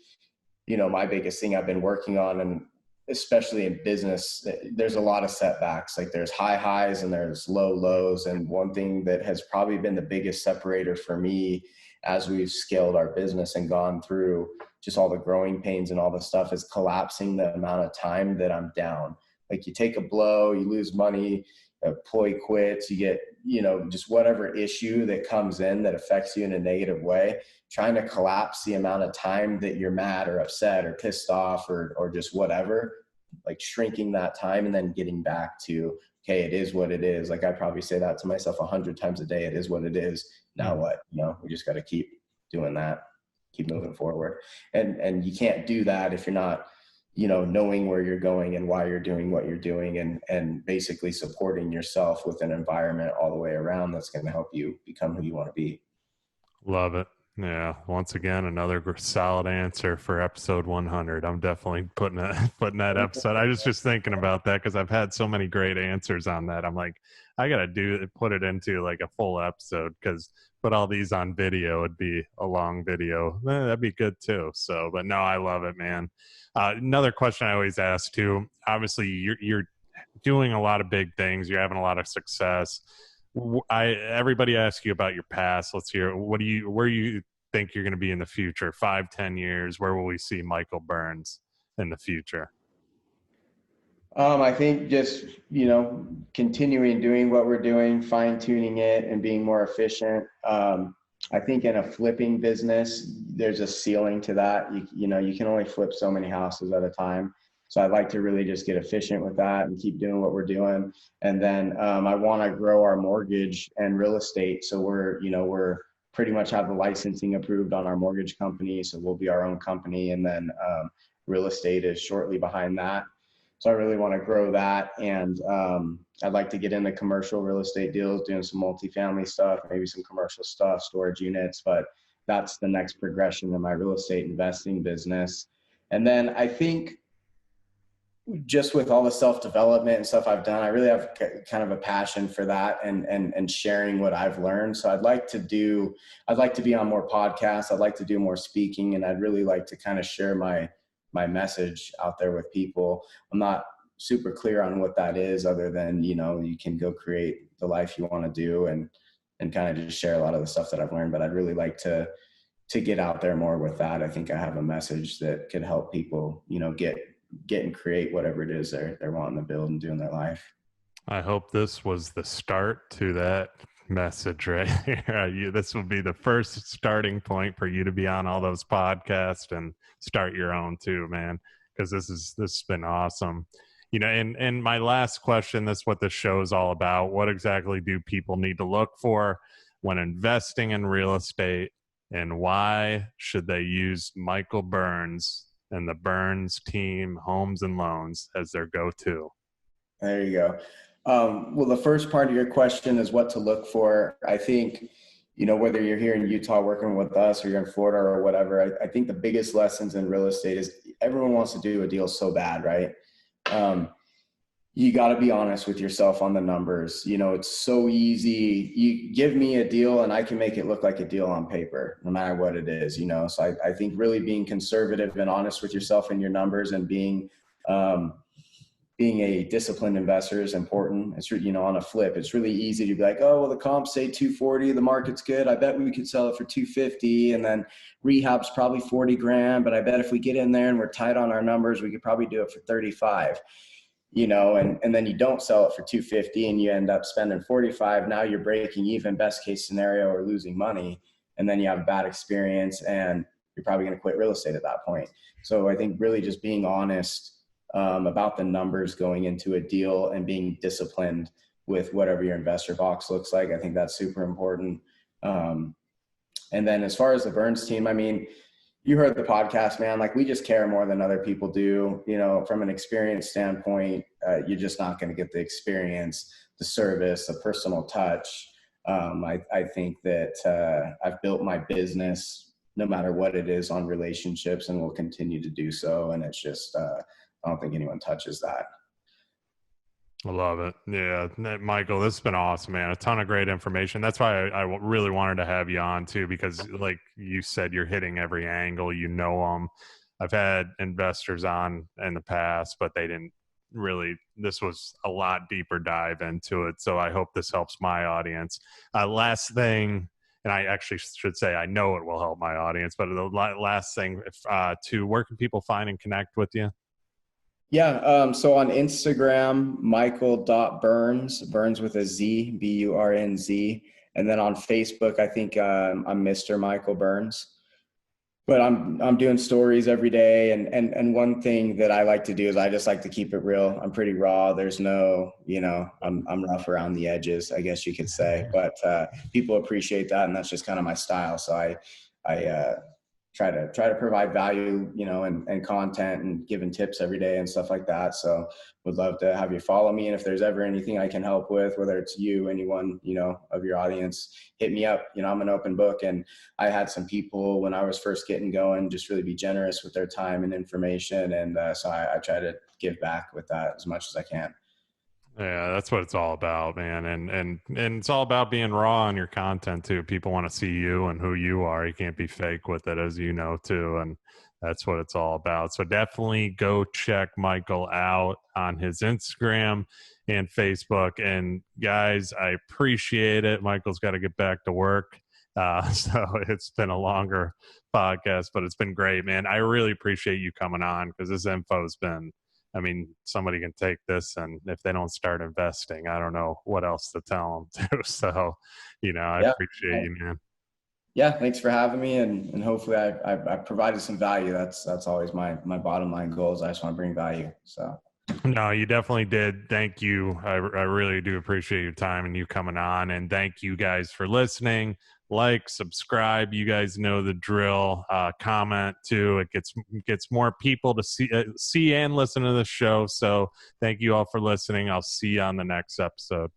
my biggest thing I've been working on, and especially in business, there's a lot of setbacks. Like, there's high highs and there's low lows. And one thing that has probably been the biggest separator for me as we've scaled our business and gone through just all the growing pains and all the stuff is collapsing the amount of time that I'm down. Like, you take a blow, you lose money, employee quits, you get, just whatever issue that comes in that affects you in a negative way, trying to collapse the amount of time that you're mad or upset or pissed off or just whatever, like shrinking that time and then getting back to, okay, it is what it is. Like, I probably say that to myself 100 times a day. It is what it is. Now what? We just got to keep doing that, keep moving forward. And you can't do that if you're not, knowing where you're going and why you're doing what you're doing, and basically supporting yourself with an environment all the way around that's going to help you become who you want to be. Love it. Yeah. Once again, another solid answer for episode 100. I'm definitely putting that episode. I was just thinking about that because I've had so many great answers on that. I'm like, I got to put it into like a full episode, because put all these on video, it'd be a long video. That'd be good too. So, but no, I love it, man. Another question I always ask too, obviously you're doing a lot of big things. You're having a lot of success. Everybody asks you about your past. Let's hear, where you think you're going to be in the future? 5-10 years, where will we see Michael Burnz in the future? I think just, continuing doing what we're doing, fine tuning it and being more efficient. I think in a flipping business, there's a ceiling to that. You can only flip so many houses at a time. So I'd like to really just get efficient with that and keep doing what we're doing. And then I want to grow our mortgage and real estate. So we're pretty much have the licensing approved on our mortgage company. So we'll be our own company. And then real estate is shortly behind that. So I really want to grow that. And I'd like to get into commercial real estate deals, doing some multifamily stuff, maybe some commercial stuff, storage units, but that's the next progression in my real estate investing business. And then I think just with all the self-development and stuff I've done, I really have kind of a passion for that and sharing what I've learned. So I'd like to be on more podcasts. I'd like to do more speaking, and I'd really like to kind of share my message out there with people. I'm not super clear on what that is, other than, you can go create the life you want to do and kind of just share a lot of the stuff that I've learned. But I'd really like to get out there more with that. I think I have a message that could help people, get and create whatever it is they're wanting to build and do in their life. I hope this was the start to that message right here. This will be the first starting point for you to be on all those podcasts and start your own too, man, because this has been awesome. And my last question, that's what this show is all about. What exactly do people need to look for when investing in real estate, and why should they use Michael Burnz and the Burnz team Homes and Loans as their go-to? There you go. Well, the first part of your question is what to look for. I think, whether you're here in Utah working with us or you're in Florida or whatever, I think the biggest lessons in real estate is everyone wants to do a deal so bad, right? You got to be honest with yourself on the numbers. It's so easy. You give me a deal and I can make it look like a deal on paper, no matter what it is, So I think really being conservative and honest with yourself and your numbers, and being a disciplined investor is important. It's, on a flip, it's really easy to be like, oh, well, the comps say 240, the market's good, I bet we could sell it for 250, and then rehab's probably 40 grand, but I bet if we get in there and we're tight on our numbers, we could probably do it for 35. And then you don't sell it for 250 and you end up spending 45. Now you're breaking even, best case scenario, or losing money. And then you have a bad experience and you're probably going to quit real estate at that point. So I think really just being honest about the numbers going into a deal and being disciplined with whatever your investor box looks like. I think that's super important. And then as far as the Burnz team, I mean, you heard the podcast, man. Like, we just care more than other people do. You know, from an experience standpoint, you're just not going to get the experience, the service, the personal touch. I think that I've built my business, no matter what it is, on relationships, and will continue to do so. And it's just, I don't think anyone touches that. I love it. Yeah, Michael, this has been awesome, man. A ton of great information. That's why I really wanted to have you on too, because like you said, you're hitting every angle. You know them. I've had investors on in the past, but they didn't really. This was a lot deeper dive into it. So I hope this helps my audience. Last thing, and I actually should say I know it will help my audience, but the last thing, where can people find and connect with you? Yeah. So on Instagram, Michael.Burnz, Burnz with a Z, Burnz. And then on Facebook, I think I'm Mr. Michael Burnz. But I'm doing stories every day. And one thing that I like to do is I just like to keep it real. I'm pretty raw. There's no, I'm rough around the edges, I guess you could say. But people appreciate that. And that's just kind of my style. So I try to provide value, and content and giving tips every day and stuff like that. So would love to have you follow me. And if there's ever anything I can help with, whether it's you, anyone, of your audience, hit me up. I'm an open book. And I had some people when I was first getting going, just really be generous with their time and information. And so I try to give back with that as much as I can. Yeah, that's what it's all about, man. And it's all about being raw on your content too. People want to see you and who you are. You can't be fake with it, as you know too. And that's what it's all about. So definitely go check Michael out on his Instagram and Facebook. And guys, I appreciate it. Michael's got to get back to work. So it's been a longer podcast, but it's been great, man. I really appreciate you coming on, because this info has been, somebody can take this, and if they don't start investing, I don't know what else to tell them to. So, I appreciate you, man. Yeah. Thanks for having me. And hopefully I provided some value. That's always my bottom line goal, is I just want to bring value. So. No, you definitely did. Thank you. I really do appreciate your time and you coming on. And thank you guys for listening. Like, subscribe. You guys know the drill. Comment too. It gets more people to see and listen to the show. So thank you all for listening. I'll see you on the next episode.